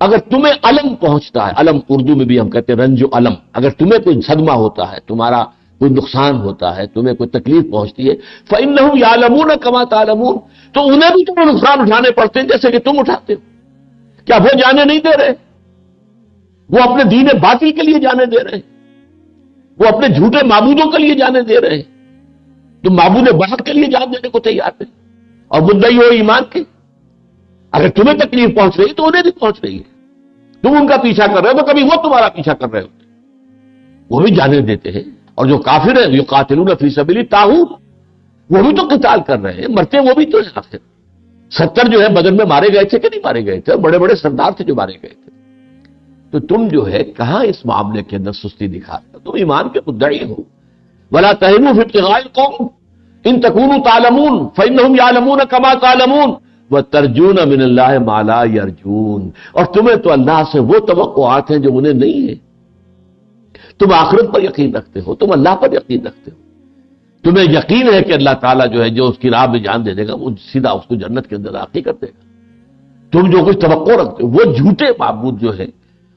اگر تمہیں علم پہنچتا ہے، علم اردو میں بھی ہم کہتے ہیں رنج و علم، اگر تمہیں کوئی صدمہ ہوتا ہے، تمہارا کوئی نقصان ہوتا ہے، تمہیں کوئی تکلیف پہنچتی ہے، فَإِنَّهُمْ يَعْلَمُونَ كَمَا تَعْلَمُونَ. تو انہیں بھی تمہیں نقصان اٹھانے پڑتے ہیں جیسے کہ تم اٹھاتے ہو. کیا وہ جانے نہیں دے رہے؟ وہ اپنے دین باطل کے لیے جانے دے رہے ہیں، وہ اپنے جھوٹے معبودوں کے لیے جانے دے رہے ہیں. تم معبود باطل کے لیے جان دینے کو تیار ہیں اور مدعی ہو ایمان کے. اگر تمہیں تکلیف پہنچ رہی ہے تو انہیں بھی پہنچ رہی ہے. تم ان کا پیچھا کر رہے ہو تو کبھی وہ تمہارا پیچھا کر رہے ہوتے، وہ بھی جانے دیتے ہیں. اور جو کافر ہیں یقاتلون فی سبیل الطاغوت، وہ بھی تو قتال کر رہے ہیں، مرتے وہ بھی تو ہیں. آخر 70 جو ہے بدر میں مارے گئے تھے کہ نہیں مارے گئے تھے؟ بڑے بڑے سردار تھے جو مارے گئے تھے. تو تم جو ہے کہاں اس معاملے کے اندر سستی دکھا رہے ہو؟ تم ایمان کے مدعی ہو. وَلَا تَهِنُوا فِي ابْتِغَاءِ الْقَوْمِ إِن تَكُونُوا تَعْلَمُونَ فَإِنَّهُمْ يَعْلَمُونَ كَمَا تَعْلَمُونَ وَتَرْجُونَ مِنَ اللَّهِ مَا لَا يَرْجُونَ. اور تمہیں تو اللہ سے وہ توقعات ہیں جو انہیں نہیں ہے. تم آخرت پر یقین رکھتے ہو، تم اللہ پر یقین رکھتے ہو، تمہیں یقین ہے کہ اللہ تعالیٰ جو ہے جو اس کی راہ میں جان دے گا وہ سیدھا اس کو جنت کے اندر داخل کر دے گا. تم جو کچھ توقع رکھتے ہو وہ جھوٹے معبود جو ہے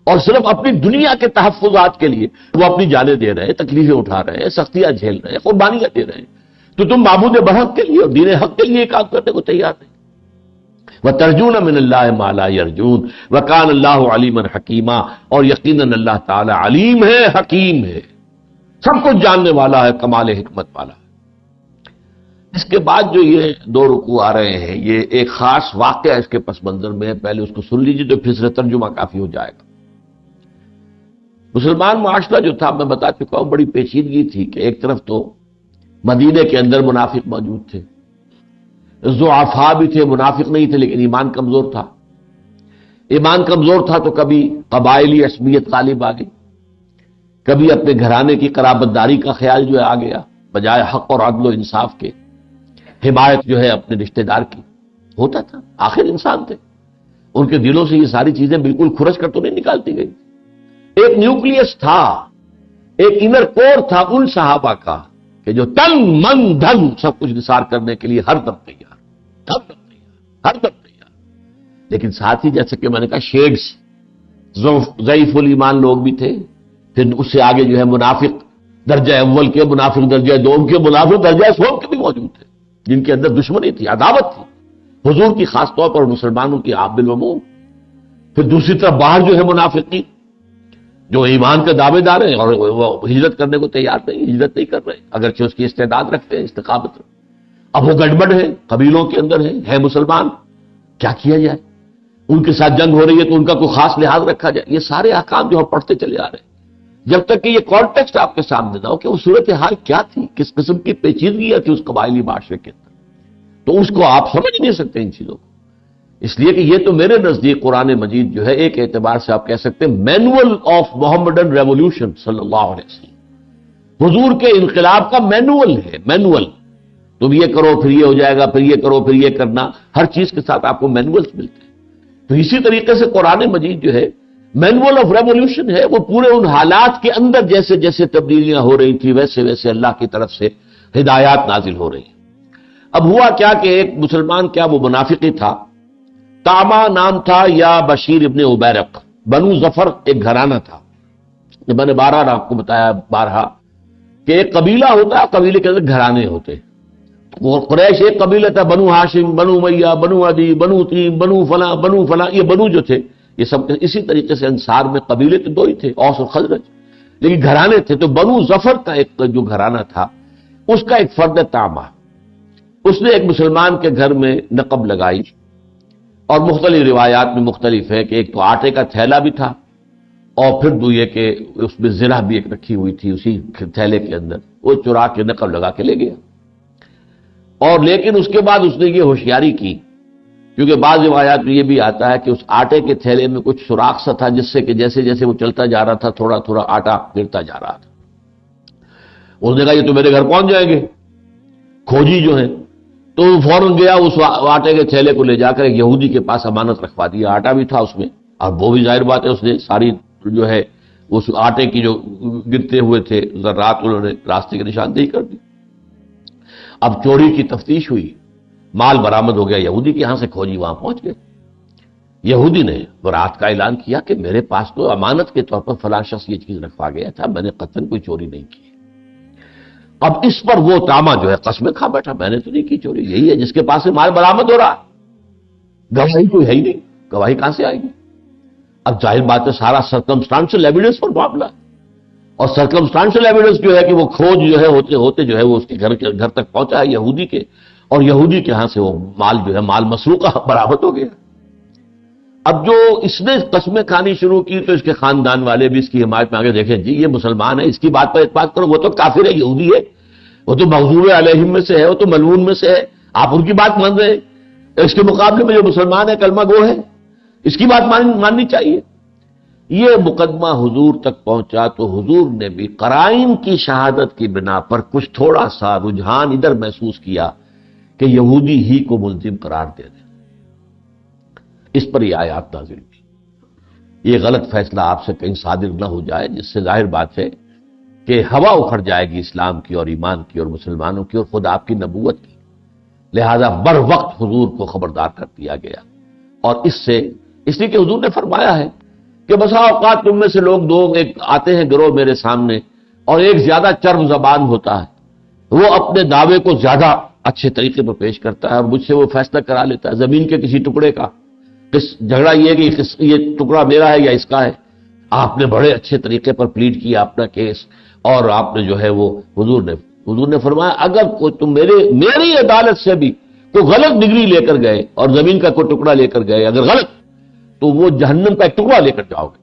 اور صرف اپنی دنیا کے تحفظات کے لیے وہ اپنی جانیں دے رہے ہیں، تکلیفیں اٹھا رہے ہیں، سختیاں جھیل رہے ہیں، قربانیاں دے رہے ہیں، تو تم معبود برحق کے لیے اور دین حق کے لیے کام کرنے کو تیار نہیں۔ وَتَرْجُونَ مِنَ اللَّهِ مَا لَا يَرْجُونَ وَكَانَ اللَّهُ عَلِيمًا حَكِيمًا، اور یقیناً اللہ تعالی علیم ہے، حکیم ہے، سب کچھ جاننے والا ہے، کمال حکمت والا ہے۔ اس کے بعد جو یہ دو رکوع آ رہے ہیں، یہ ایک خاص واقعہ اس کے پس منظر میں ہے، پہلے اس کو سن لیجیے تو پھر سے ترجمہ کافی ہو جائے گا۔ مسلمان معاشرہ جو تھا، میں بتا چکا ہوں، بڑی پیچیدگی تھی کہ ایک طرف تو مدینے کے اندر منافق موجود تھے، ضعفاء بھی تھے، منافق نہیں تھے لیکن ایمان کمزور تھا۔ ایمان کمزور تھا تو کبھی قبائلی عصبیت غالب آ گئی، کبھی اپنے گھرانے کی قرابت داری کا خیال جو ہے آ گیا، بجائے حق اور عدل و انصاف کے حمایت جو ہے اپنے رشتہ دار کی ہوتا تھا۔ آخر انسان تھے، ان کے دلوں سے یہ ساری چیزیں بالکل کھرچ کر تو نہیں نکالتی گئی۔ ایک نیوکلیس تھا، ایک انر کور تھا ان صحابہ کا کہ جو تن من دھن سب کچھ نثار کرنے کے لیے ہر دم تیار، ہر دم تیار، ہر دم تیار۔ لیکن ساتھ ہی جیسے کہ میں نے کہا شیڈز، ضعیف الایمان لوگ بھی تھے، پھر اس سے آگے جو ہے منافق درجہ اول کے، منافق درجہ دوم کے، منافق درجہ سوم کے بھی موجود تھے، جن کے اندر دشمنی تھی، عداوت تھی حضور کی، خاص طور پر مسلمانوں کی عام بالعموم۔ پھر دوسری طرف باہر جو ہے منافقین جو ایمان کے دعوے دار ہیں اور وہ ہجرت کرنے کو تیار نہیں، ہجرت نہیں کر رہے اگرچہ اس کی استعداد رکھتے ہیں، استقامت رکھتے ہیں۔ اب وہ گڑبڑ ہے، قبیلوں کے اندر ہے مسلمان، کیا کیا جائے؟ ان کے ساتھ جنگ ہو رہی ہے تو ان کا کوئی خاص لحاظ رکھا جائے؟ یہ سارے احکام جو ہم پڑھتے چلے آ رہے ہیں، جب تک کہ یہ کانٹیکسٹ آپ کے سامنے نہ ہو کہ وہ صورتحال کیا تھی، کس قسم کی پیچیدگیاں تھی اس قبائلی معاشرے کے اندر، تو اس کو آپ سمجھ نہیں سکتے ان چیزوں کو۔ اس لیے کہ یہ تو میرے نزدیک قرآن مجید جو ہے ایک اعتبار سے آپ کہہ سکتے ہیں مینول آف محمدن ریولوشن صلی اللہ علیہ وسلم، حضور کے انقلاب کا مینول ہے، مینول۔ تم یہ کرو پھر یہ ہو جائے گا، پھر یہ کرو پھر یہ کرنا، ہر چیز کے ساتھ آپ کو مینولز ملتے ہیں۔ تو اسی طریقے سے قرآن مجید جو ہے مینول آف ریولوشن ہے، وہ پورے ان حالات کے اندر جیسے جیسے تبدیلیاں ہو رہی تھی ویسے ویسے اللہ کی طرف سے ہدایات نازل ہو رہی ہیں۔ اب ہوا کیا کہ ایک مسلمان، کیا وہ منافقی تھا، تاما نام تھا یا بشیر ابن عبیرق، بنو ظفر ایک گھرانہ تھا۔ میں نے بارہ آپ کو بتایا بارہا کہ ایک قبیلہ ہوتا ہے، قبیلے کے اندر گھرانے ہوتے۔ وہ قریش ایک قبیلہ تھا، بنو ہاشم، بنو امیہ، بنو عدی، بنو تیم، بنو فلاں، یہ بنو جو تھے یہ سب اسی طریقے سے انصار میں قبیلے تو دو ہی تھے، اوس اور خزرج، لیکن گھرانے تھے۔ تو بنو ظفر کا ایک جو گھرانہ تھا اس کا ایک فرد تاما، اس نے ایک مسلمان کے گھر میں نقب لگائی، اور مختلف روایات میں مختلف ہے کہ ایک تو آٹے کا تھیلا بھی تھا اور پھر دو یہ کہ اس میں زرہ بھی ایک رکھی ہوئی تھی اسی تھیلے کے اندر، وہ چرا کے نقب لگا کے لے گیا۔ اور لیکن اس کے بعد اس نے یہ ہوشیاری کی، کیونکہ بعض روایات میں یہ بھی آتا ہے کہ اس آٹے کے تھیلے میں کچھ سوراخ سا تھا جس سے کہ جیسے جیسے وہ چلتا جا رہا تھا تھوڑا تھوڑا آٹا گرتا جا رہا تھا۔ اس نے کہا یہ تو میرے گھر پہنچ جائیں گے کھوجی جو ہیں، تو وہ فوراً گیا اس آٹے کے تھیلے کو لے جا کر ایک یہودی کے پاس امانت رکھوا دیا۔ آٹا بھی تھا اس میں، اور وہ بھی ظاہر بات ہے اس نے ساری جو ہے اس آٹے کی جو گرتے ہوئے تھے ذرات انہوں نے راستے کی نشاندہی کر دی۔ اب چوری کی تفتیش ہوئی، مال برآمد ہو گیا یہودی کے یہاں سے، کھوجی وہاں پہنچ گئے۔ یہودی نے برات کا اعلان کیا کہ میرے پاس تو امانت کے طور پر فلاں شخص یہ چیز رکھوا گیا تھا، میں نے قطعاً کوئی چوری نہیں کی۔ اب اس پر وہ تاما جو ہے قسمیں کھا بیٹھا، میں نے تو نہیں کی چوری، یہی ہے جس کے پاس سے مال برآمد ہو رہا، گواہی کوئی ہے ہی نہیں، گواہی کہاں سے آئے گی؟ اب ظاہر بات ہے سارا سرکمسٹانشل ایویڈنس پر معاملہ ہے، اور سرکمسٹانشل ایویڈنس جو ہے کہ وہ کھوج جو ہے ہوتے ہوتے جو ہے وہ اس کے گھر تک پہنچا ہے یہودی کے، اور یہودی کے ہاں سے وہ مال جو ہے مال مسروقہ برآمد ہو گیا۔ اب جو اس نے قسمیں کھانی شروع کی تو اس کے خاندان والے بھی اس کی حمایت میں آگے، دیکھیں جی یہ مسلمان ہے، اس کی بات پر اعتماد کرو، وہ تو کافر ہے، یہودی ہے، وہ تو مغضوب علیہم میں سے ہے، وہ تو ملعون میں سے ہے، آپ ان کی بات مان رہے ہیں، اس کے مقابلے میں جو مسلمان ہے کلمہ گو ہے اس کی بات ماننی چاہیے۔ یہ مقدمہ حضور تک پہنچا تو حضور نے بھی قرائن کی شہادت کی بنا پر کچھ تھوڑا سا رجحان ادھر محسوس کیا کہ یہودی ہی کو ملزم قرار دے دیں۔ اس پر یہ آیات نازل ہوئی، یہ غلط فیصلہ آپ سے کہیں صادر نہ ہو جائے جس سے ظاہر بات ہے کہ ہوا اکھڑ جائے گی اسلام کی اور ایمان کی اور مسلمانوں کی اور خود آپ کی نبوت کی، لہذا بر وقت حضور کو خبردار کر دیا گیا۔ اور اس لیے کہ حضور نے فرمایا ہے کہ بسا اوقات تم میں سے لوگ دو ایک آتے ہیں گروہ میرے سامنے، اور ایک زیادہ چرب زبان ہوتا ہے، وہ اپنے دعوے کو زیادہ اچھے طریقے پر پیش کرتا ہے اور مجھ سے وہ فیصلہ کرا لیتا ہے زمین کے کسی ٹکڑے کا، جھگڑا یہ کہ یہ ٹکڑا میرا ہے یا اس کا ہے۔ آپ نے بڑے اچھے طریقے پر پلیڈ کیا اپنا کیس، اور آپ نے جو ہے وہ حضور نے فرمایا اگر کوئی تم میری عدالت سے بھی کوئی غلط ڈگری لے کر گئے اور زمین کا کوئی ٹکڑا لے کر گئے اگر غلط، تو وہ جہنم کا ایک ٹکڑا لے کر جاؤ گے۔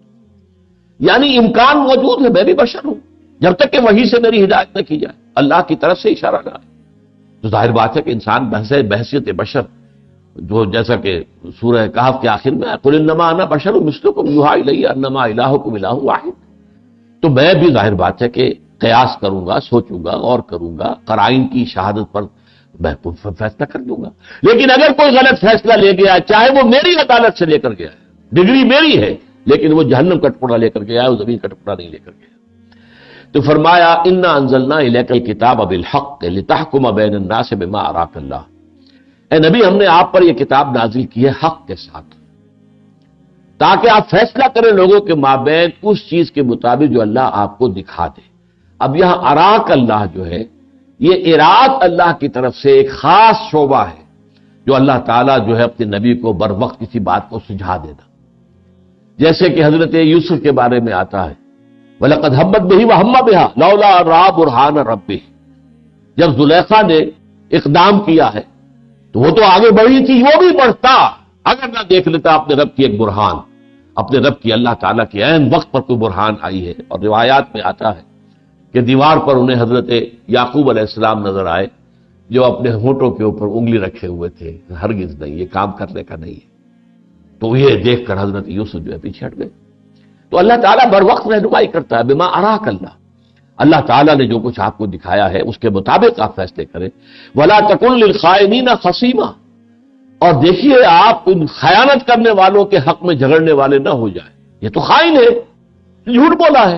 یعنی امکان موجود ہے، میں بھی بشر ہوں، جب تک کہ وحی سے میری ہدایت نہ کی جائے، اللہ کی طرف سے اشارہ نہ آئے، تو ظاہر بات ہے کہ انسان بحثیت بشر، جو جیسا کہ سورہ کہف کے آخر میں قل انما انا بشر مثلکم یوحی الی انما الہکم الہ واحد، تو میں بھی ظاہر بات ہے کہ قیاس کروں گا، سوچوں گا، اور کروں گا، قرائن کی شہادت پر میں فیصلہ کر دوں گا۔ لیکن اگر کوئی غلط فیصلہ لے گیا، چاہے وہ میری عدالت سے لے کر گیا ہے، ڈگری میری ہے، لیکن وہ جہنم کا ٹکڑا لے کر گیا ہے، وہ زمین کا ٹکڑا نہیں لے کر گیا۔ تو فرمایا انا انزلنا الیک الکتاب بالحق لتحکم بین الناس بما اراک اللہ، اے نبی ہم نے آپ پر یہ کتاب نازل کی ہے حق کے ساتھ، تاکہ آپ فیصلہ کریں لوگوں کے مابین اس چیز کے مطابق جو اللہ آپ کو دکھا دے۔ اب یہاں اراک اللہ جو ہے، یہ اراد اللہ کی طرف سے ایک خاص شعبہ ہے جو اللہ تعالیٰ جو ہے اپنے نبی کو بر وقت کسی بات کو سجھا دینا، جیسے کہ حضرت یوسف کے بارے میں آتا ہے وَلَقَدْ هَمَّتْ بِهِ وَهَمَّ بِهَا لَوْلَا أَن رَأَىٰ بُرْهَانَ رَبِّهِ، جب زلیخا نے اقدام کیا ہے تو وہ تو آگے بڑھی تھی، وہ بھی بڑھتا اگر نہ دیکھ لیتا اپنے رب کی ایک برہان، اپنے رب کی اللہ تعالیٰ کے عین وقت پر کوئی برہان آئی ہے۔ اور روایات میں آتا ہے کہ دیوار پر انہیں حضرت یعقوب علیہ السلام نظر آئے جو اپنے ہونٹوں کے اوپر انگلی رکھے ہوئے تھے، ہرگز نہیں، یہ کام کرنے کا نہیں ہے۔ تو یہ دیکھ کر حضرت یوسف جو ہے پیچھے ہٹ گئے۔ تو اللہ تعالیٰ بر وقت رہنمائی کرتا ہے، بما اراک اللہ، اللہ تعالیٰ نے جو کچھ آپ کو دکھایا ہے اس کے مطابق آپ فیصلے کریں۔ ولا تکن للخائنین خصیما، اور دیکھیے آپ ان خیانت کرنے والوں کے حق میں جھگڑنے والے نہ ہو جائیں، یہ تو خائن ہے، جھوٹ بولا ہے،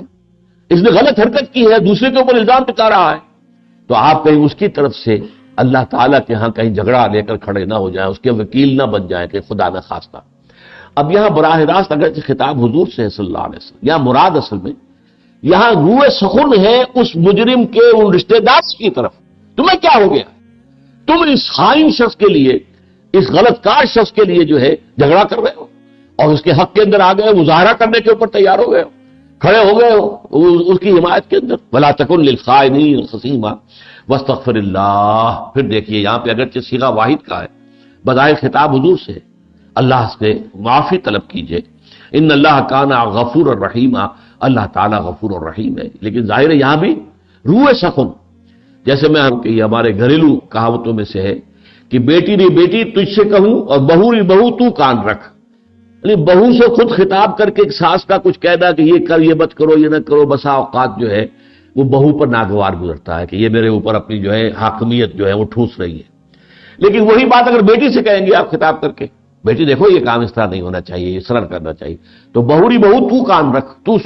اس نے غلط حرکت کی ہے، دوسرے کے اوپر الزام ٹکا رہا ہے، تو آپ کہیں اس کی طرف سے اللہ تعالیٰ کے ہاں کہیں جھگڑا لے کر کھڑے نہ ہو جائیں، اس کے وکیل نہ بن جائیں کہ خدا نہ خواستہ۔ اب یہاں براہ راست اگر خطاب حضور سے صلی اللہ علیہ وسلم، یا مراد اصل میں یہاں روح سخن ہے اس مجرم کے ان رشتہ دار کی طرف، تمہیں کیا ہو گیا، تم اس خائن شخص کے لیے، اس غلط کار شخص کے لیے جو ہے جھگڑا کر رہے ہو اور اس کے حق کے اندر آ گئے، مظاہرہ کرنے کے اوپر تیار ہو گئے ہو، کھڑے ہو گئے ہو اس کی حمایت کے اندر۔ ولا تکن للخائنین خصیما واستغفر اللہ، پھر دیکھیے یہاں پہ اگرچہ صیغہ واحد کا ہے، بظاہر خطاب حضور سے، اللہ سے معافی طلب کیجئے، ان اللہ کان غفور الرحیم، اللہ تعالیٰ غفور الرحیم ہے، لیکن ظاہر ہے یہاں بھی روح سخن، جیسے میں کہ یہ ہمارے گھریلو کہاوتوں میں سے ہے کہ بیٹی ری بیٹی تجھ سے کہوں اور بہو ری بہو تو کان رکھ، یعنی بہو سے خود خطاب کر کے ایک ساس کا کچھ کہنا کہ یہ کر، یہ مت کرو، یہ نہ کرو، بسا اوقات جو ہے وہ بہو پر ناگوار گزرتا ہے کہ یہ میرے اوپر اپنی جو ہے حاکمیت جو ہے وہ ٹھوس رہی ہے۔ لیکن وہی بات اگر بیٹی سے کہیں گے آپ خطاب کر کے، بیٹی دیکھو یہ کام اس طرح نہیں ہونا چاہیے، یہ سرل کرنا چاہیے، تو بہوری بہو تو کان رکھ، تو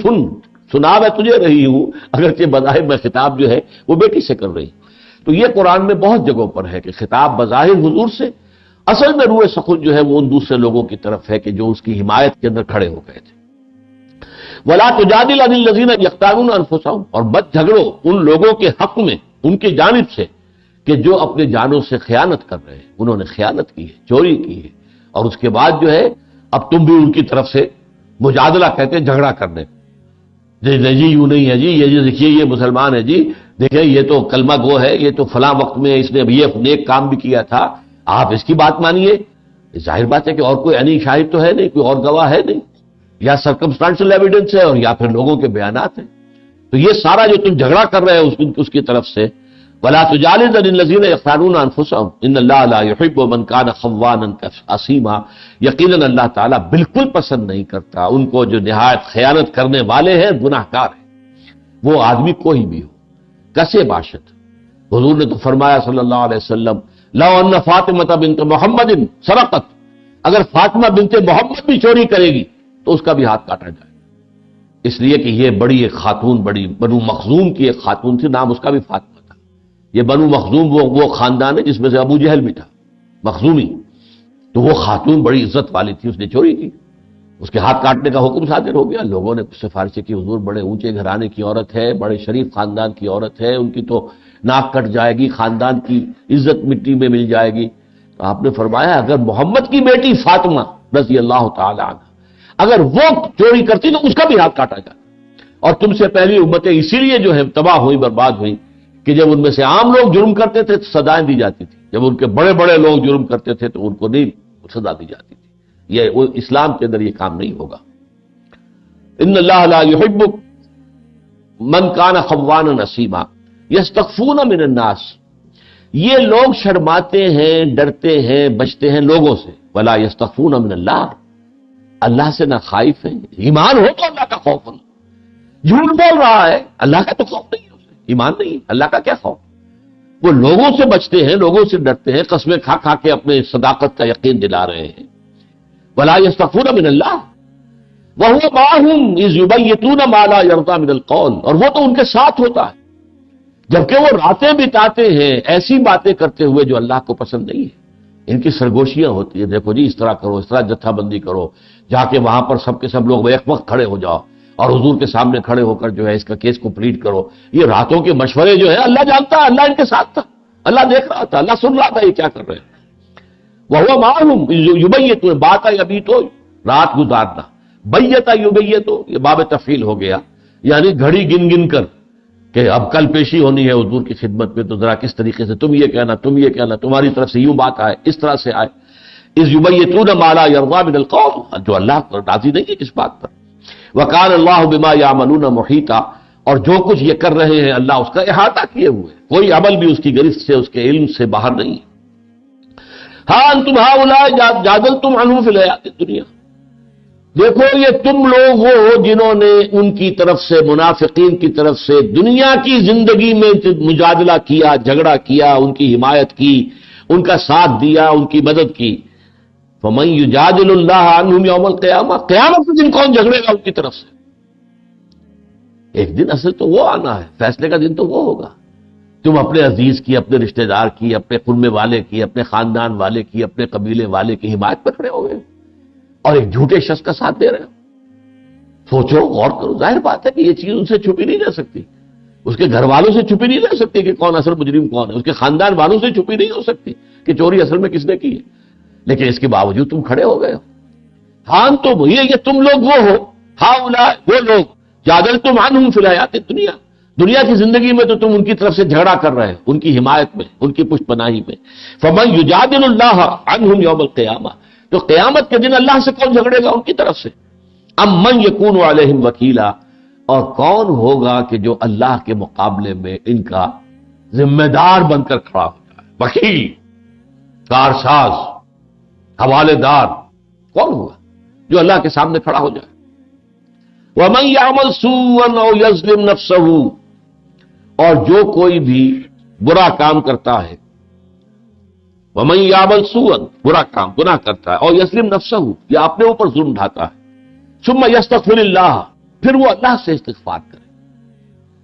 سنا میں تجھے رہی ہوں، اگرچہ بظاہر میں خطاب جو ہے وہ بیٹی سے کر رہی۔ تو یہ قرآن میں بہت جگہوں پر ہے کہ خطاب بظاہر حضور سے، اصل میں روح سخن جو ہے وہ ان دوسرے لوگوں کی طرف ہے کہ جو اس کی حمایت کے اندر کھڑے ہو گئے تھے۔ ولا تجادل عن الذین یختانون انفسهم، اور مت جھگڑو ان لوگوں کے حق میں ان کی جانب سے کہ جو اپنے جانوں سے خیانت کر رہے ہیں، انہوں نے خیانت کی ہے، چوری کی ہے، اور اس کے بعد جو ہے اب تم بھی ان کی طرف سے مجادلہ کہتے ہیں جھگڑا کرنے، جی یوں نہیں ہے جی، یہ دیکھیے یہ مسلمان ہے جی، دیکھیں یہ تو کلمہ گو ہے، یہ تو فلاں وقت میں اس نے اب یہ نیک کام بھی کیا تھا، آپ اس کی بات مانیے۔ ظاہر بات ہے کہ اور کوئی عینی شاہد تو ہے نہیں، کوئی اور گواہ ہے نہیں، یا سرکمسٹانشل ایویڈنس ہے اور یا پھر لوگوں کے بیانات ہیں، تو یہ سارا جو تم جھگڑا کر رہے ہو اس کی طرف سے۔ ولا تجالس عن الذین یختانون انفسهم ان اللہ لا يحب من كان خوانا اثیما، یقیناً اللہ تعالیٰ بالکل پسند نہیں کرتا ان کو جو نہایت خیانت کرنے والے ہیں، گناہ گار ہیں، وہ آدمی کوئی بھی ہو، کسے باشد۔ حضور نے تو فرمایا صلی اللہ علیہ وسلم لو ان فاطمہ بنت محمد سرقت، اگر فاطمہ بنت محمد بھی چوری کرے گی تو اس کا بھی ہاتھ کاٹا جائے، اس لیے کہ یہ بڑی ایک خاتون، بڑی بنو مخزوم کی ایک خاتون تھی، نام اس کا بھی فاطمہ تھا۔ یہ بنو مخزوم وہ خاندان ہے جس میں سے ابو جہل بھی تھا، مخزومی، تو وہ خاتون بڑی عزت والی تھی، اس نے چوری کی، اس کے ہاتھ کاٹنے کا حکم صادر ہو گیا. لوگوں نے سفارش کی حضور بڑے اونچے گھرانے کی عورت ہے، بڑے شریف خاندان کی عورت ہے، ان کی تو ناک کٹ جائے گی، خاندان کی عزت مٹی میں مل جائے گی. تو آپ نے فرمایا اگر محمد کی بیٹی فاطمہ رضی اللہ تعالی عنہ اگر وہ چوری کرتی تو اس کا بھی ہاتھ کاٹا جاتا. اور تم سے پہلی امتیں اسی لیے جو ہے تباہ ہوئی، برباد ہوئی کہ جب ان میں سے عام لوگ جرم کرتے تھے تو سزائیں دی جاتی تھی، جب ان کے بڑے بڑے لوگ جرم کرتے تھے تو ان کو نہیں سزا دی جاتی تھی. یہ اسلام کے اندر یہ کام نہیں ہوگا. ان اللہ لا يحب من کان خوانا نصیبا یستخفون من الناس. یہ لوگ شرماتے ہیں، ڈرتے ہیں، بچتے ہیں لوگوں سے. ولا یستخفون من اللہ، اللہ سے نہ خائف ہیں. ایمان ہو تو اللہ کا خوف ہونا. جھوٹ بول رہا ہے، اللہ کا تو خوف نہیں ہے، ایمان نہیں، اللہ کا کیا خوف. وہ لوگوں سے بچتے ہیں، لوگوں سے ڈرتے ہیں، قسمیں کھا کھا کے اپنے صداقت کا یقین دلا رہے ہیں. ولا یستخفون من اللہ وهو معهم اذ يبيتون ما لا يرضى من القول. اور وہ تو ان کے ساتھ ہوتا ہے جبکہ وہ راتیں بتاتے ہیں ایسی باتیں کرتے ہوئے جو اللہ کو پسند نہیں ہے. ان کی سرگوشیاں ہوتی ہیں، دیکھو جی اس طرح کرو، اس طرح جتھا بندی کرو، جا کے وہاں پر سب کے سب لوگ ایک وقت کھڑے ہو جاؤ اور حضور کے سامنے کھڑے ہو کر جو ہے اس کا کیس کمپلیٹ کرو. یہ راتوں کے مشورے جو ہے اللہ جانتا ہے، اللہ ان کے ساتھ تھا، اللہ دیکھ رہا تھا، اللہ سن رہا تھا یہ کیا کر رہے ہیں. وَهُوَ مَعَهُمْ يُبَيِّتُ بَاتَ يَبِيتُ رات گزارنا، بیتا یبیتو یہ باب تفعیل ہو گیا، یعنی گھڑی گن گن کر کہ اب کل پیشی ہونی ہے حضور کی خدمت میں، تو ذرا کس طریقے سے تم یہ کہنا، تم یہ کہنا، تمہاری طرف سے یوں بات آئے، اس طرح سے آئے. اذ یبیتون ما لا یرضى من القول، جو اللہ راضی نہیں ہے کس بات پر. وکان اللہ بما یعملون محیطا، اور جو کچھ یہ کر رہے ہیں اللہ اس کا احاطہ کیے ہوئے، کوئی عمل بھی اس کی گرفت سے، اس کے علم سے باہر نہیں ہے. ہاں انتم ہؤلاء جادلتم عنہ فی الحیات الدنیا. دیکھو یہ تم لوگ وہ ہو جنہوں نے ان کی طرف سے، منافقین کی طرف سے دنیا کی زندگی میں مجادلہ کیا، جھگڑا کیا، ان کی حمایت کی، ان کا ساتھ دیا، ان کی مدد کی. فمن یجادل اللہ عنہم یوم القیامہ، قیامت کے دن کون جھگڑے گا ان کی طرف سے؟ ایک دن اصل تو وہ آنا ہے، فیصلے کا دن تو وہ ہوگا. تم اپنے عزیز کی، اپنے رشتہ دار کی، اپنے قربے والے کی، اپنے خاندان والے کی، اپنے قبیلے والے کی حمایت پر کھڑے ہو گئے اور ایک جھوٹے شخص کا ساتھ دے رہے ہو. سوچو، غور کرو. ظاہر بات ہے کہ یہ چیز ان سے چھپی نہیں رہ سکتی، اس کے گھر والوں سے چھپی نہیں رہ سکتی کہ کون اصل مجرم کون ہے، اس کے خاندان والوں سے چھپی نہیں ہو سکتی کہ چوری اصل میں کس نے کی ہے. لیکن اس کے باوجود تم کھڑے ہو گئے ہو. ہاں تم یہ تم لوگ وہ ہو، ہؤلاء وہ لوگ جادلتم عنہم فی الحیات الدنیا، دنیا کی زندگی میں تو تم ان کی طرف سے جھگڑا کر رہے ہو، ان کی حمایت میں، ان کی پشت پناہی میں. فمن یجادل اللہ عنہم یوم القیامہ، تو قیامت کے دن اللہ سے کون جھگڑے گا ان کی طرف سے. ام من یکون علیہم وکیلا، اور کون ہوگا کہ جو اللہ کے مقابلے میں ان کا ذمہ دار بن کر کھڑا ہو جائے. وکیل، کارساز، حوالے دار کون ہوگا جو اللہ کے سامنے کھڑا ہو جائے. ومن یعمل سوءا او یظلم نفسہ، اور جو کوئی بھی برا کام کرتا ہے، ومن یعمل سوءا برا کام، گناہ کرتا ہے، اور یظلم نفسہ یا اپنے اوپر ظلم ڈھاتا ہے، ثم یستغفر اللہ، پھر وہ اللہ سے استغفار کرے،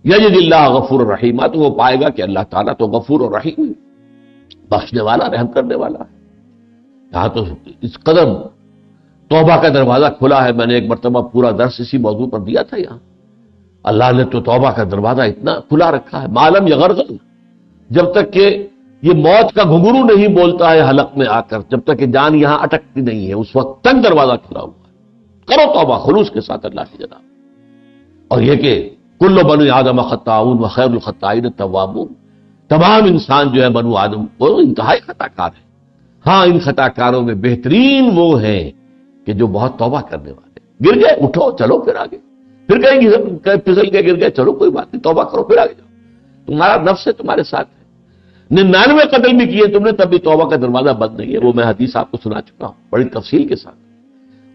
یجد اللہ غفور الرحیم، تو وہ پائے گا کہ اللہ تعالیٰ تو غفور الرحیم، بخشنے والا، رحم کرنے والا ہے. یہاں تو اس قدر توبہ کا دروازہ کھلا ہے. میں نے ایک مرتبہ پورا درس اسی موضوع پر دیا تھا. یہاں اللہ نے تو توبہ کا دروازہ اتنا کھلا رکھا ہے، معلوم یغرغل، جب تک کہ یہ موت کا گھنگرو نہیں بولتا ہے حلق میں آ کر، جب تک کہ جان یہاں اٹکتی نہیں ہے، اس وقت تک دروازہ کھلا ہوا ہے. کرو توبہ خلوص کے ساتھ اللہ کی جناب. اور یہ کہ کل بنو آدم خطاؤن وخیر الخطائین التوابون، تمام انسان جو ہے بنو آدم وہ انتہائی خطا کار ہے. ہاں ان خطا کاروں میں بہترین وہ ہیں کہ جو بہت توبہ کرنے والے. گر گئے اٹھو چلو پھر آگے، پھر کہیں پھسل کے گر گئے چلو کوئی بات نہیں، توبہ کرو پھر آگے جاؤ. تمہارا نفس ہے تمہارے ساتھ ہے. 99 قتل بھی کیے تم نے تب بھی توبہ کا دروازہ بند نہیں ہے. وہ میں حدیث آپ کو سنا چکا ہوں بڑی تفصیل کے ساتھ.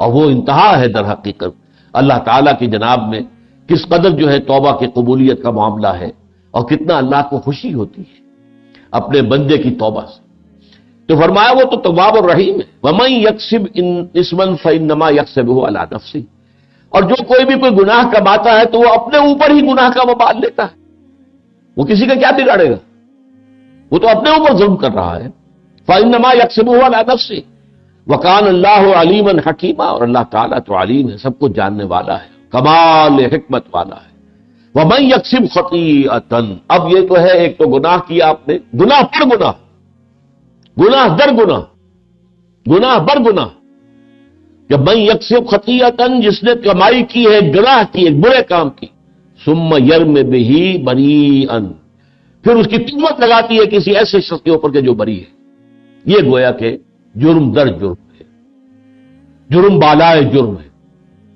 اور وہ انتہا ہے در حقیقت اللہ تعالیٰ کی جناب میں کس قدر جو ہے توبہ کی قبولیت کا معاملہ ہے، اور کتنا اللہ کو خوشی ہوتی ہے اپنے بندے کی توبہ سے. تو فرمایا وہ تو تواب الرحیم ہے. وَمَن يَكْسِبْ إِثْمًا فَإِنَّمَا يَكْسِبُهُ عَلَى نَفْسِهِ، اور جو کوئی بھی کوئی گناہ کماتا ہے تو وہ اپنے اوپر ہی گناہ کا وبال لیتا ہے. وہ کسی کا کیا بگاڑے گا، وہ تو اپنے اوپر ظلم کر رہا ہے. فَإِنَّمَا يَكْسِبُهُ عَلَى نَفْسِهِ وکان اللہ علیما حکیما، اور اللہ تعالیٰ تو علیم ہے، سب کو جاننے والا ہے، کمال حکمت والا ہے۔ ومن یکسب خطیئۃ، اب یہ تو ہے ایک تو گناہ کیا آپ نے، گناہ پر گناہ، گناہ در گناہ، گناہ بر گناہ، کہ من یکسب خطیئۃ، جس نے کمائی کی ہے گناہ کی، ایک برے کام کی، ثم یرم بہ بریئا، پھر اس کی تہمت لگاتی ہے کسی ایسے شخص کے اوپر کہ جو بری ہے، یہ گویا کہ جرم در جرم ہے، جرم بالائے جرم ہے،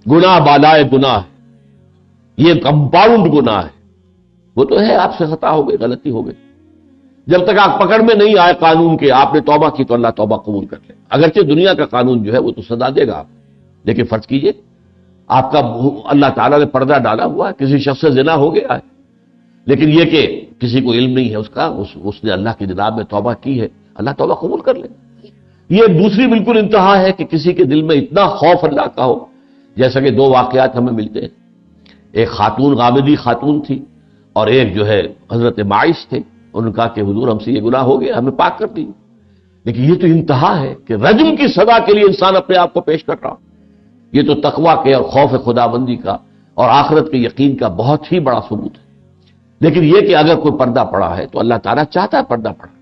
گناہ بالائے گناہ ہے، یہ کمپاؤنڈ گناہ ہے۔ وہ تو ہے آپ سے خطا ہو گئی، غلطی ہو گئی، جب تک آپ پکڑ میں نہیں آئے قانون کے، آپ نے توبہ کی تو اللہ توبہ قبول کر لے، اگرچہ دنیا کا قانون جو ہے وہ تو سزا دے گا آپ، لیکن فرض کیجئے آپ کا اللہ تعالیٰ نے پردہ ڈالا ہوا ہے، کسی شخص سے زنا ہو گیا ہے، لیکن یہ کہ کسی کو علم نہیں ہے اس کا، اس نے اللہ کی جناب میں توبہ کی ہے، اللہ توبہ قبول کر لے۔ یہ دوسری بالکل انتہا ہے کہ کسی کے دل میں اتنا خوف اللہ کا ہو، جیسا کہ دو واقعات ہمیں ملتے ہیں، ایک خاتون غامدی خاتون تھی اور ایک جو ہے حضرت معاذ تھے، انہوں نے کہا کہ حضور ہم سے یہ گناہ ہو گیا، ہمیں پاک کر دیجیے، لیکن یہ تو انتہا ہے کہ رجم کی سزا کے لیے انسان اپنے آپ کو پیش کر رہا، یہ تو تقویٰ کے اور خوف خداوندی کا اور آخرت کے یقین کا بہت ہی بڑا ثبوت ہے۔ لیکن یہ کہ اگر کوئی پردہ پڑا ہے تو اللہ تعالیٰ چاہتا ہے پردہ پڑا ہے،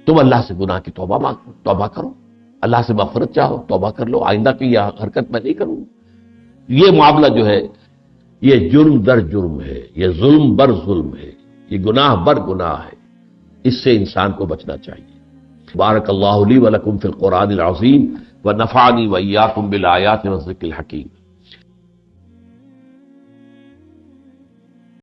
تم اللہ سے گناہ کی توبہ مانگو، توبہ کرو، اللہ سے مغفرت چاہو، توبہ کر لو، آئندہ کی یہ حرکت میں نہیں کروں۔ یہ معاملہ جو ہے یہ جرم در جرم ہے، یہ ظلم بر ظلم ہے، یہ گناہ بر گناہ ہے، اس سے انسان کو بچنا چاہیے۔ بارک اللہ لی ولکم فی القرآن العظیم ونفعنی وإیاکم بالآیات والذکر الحکیم۔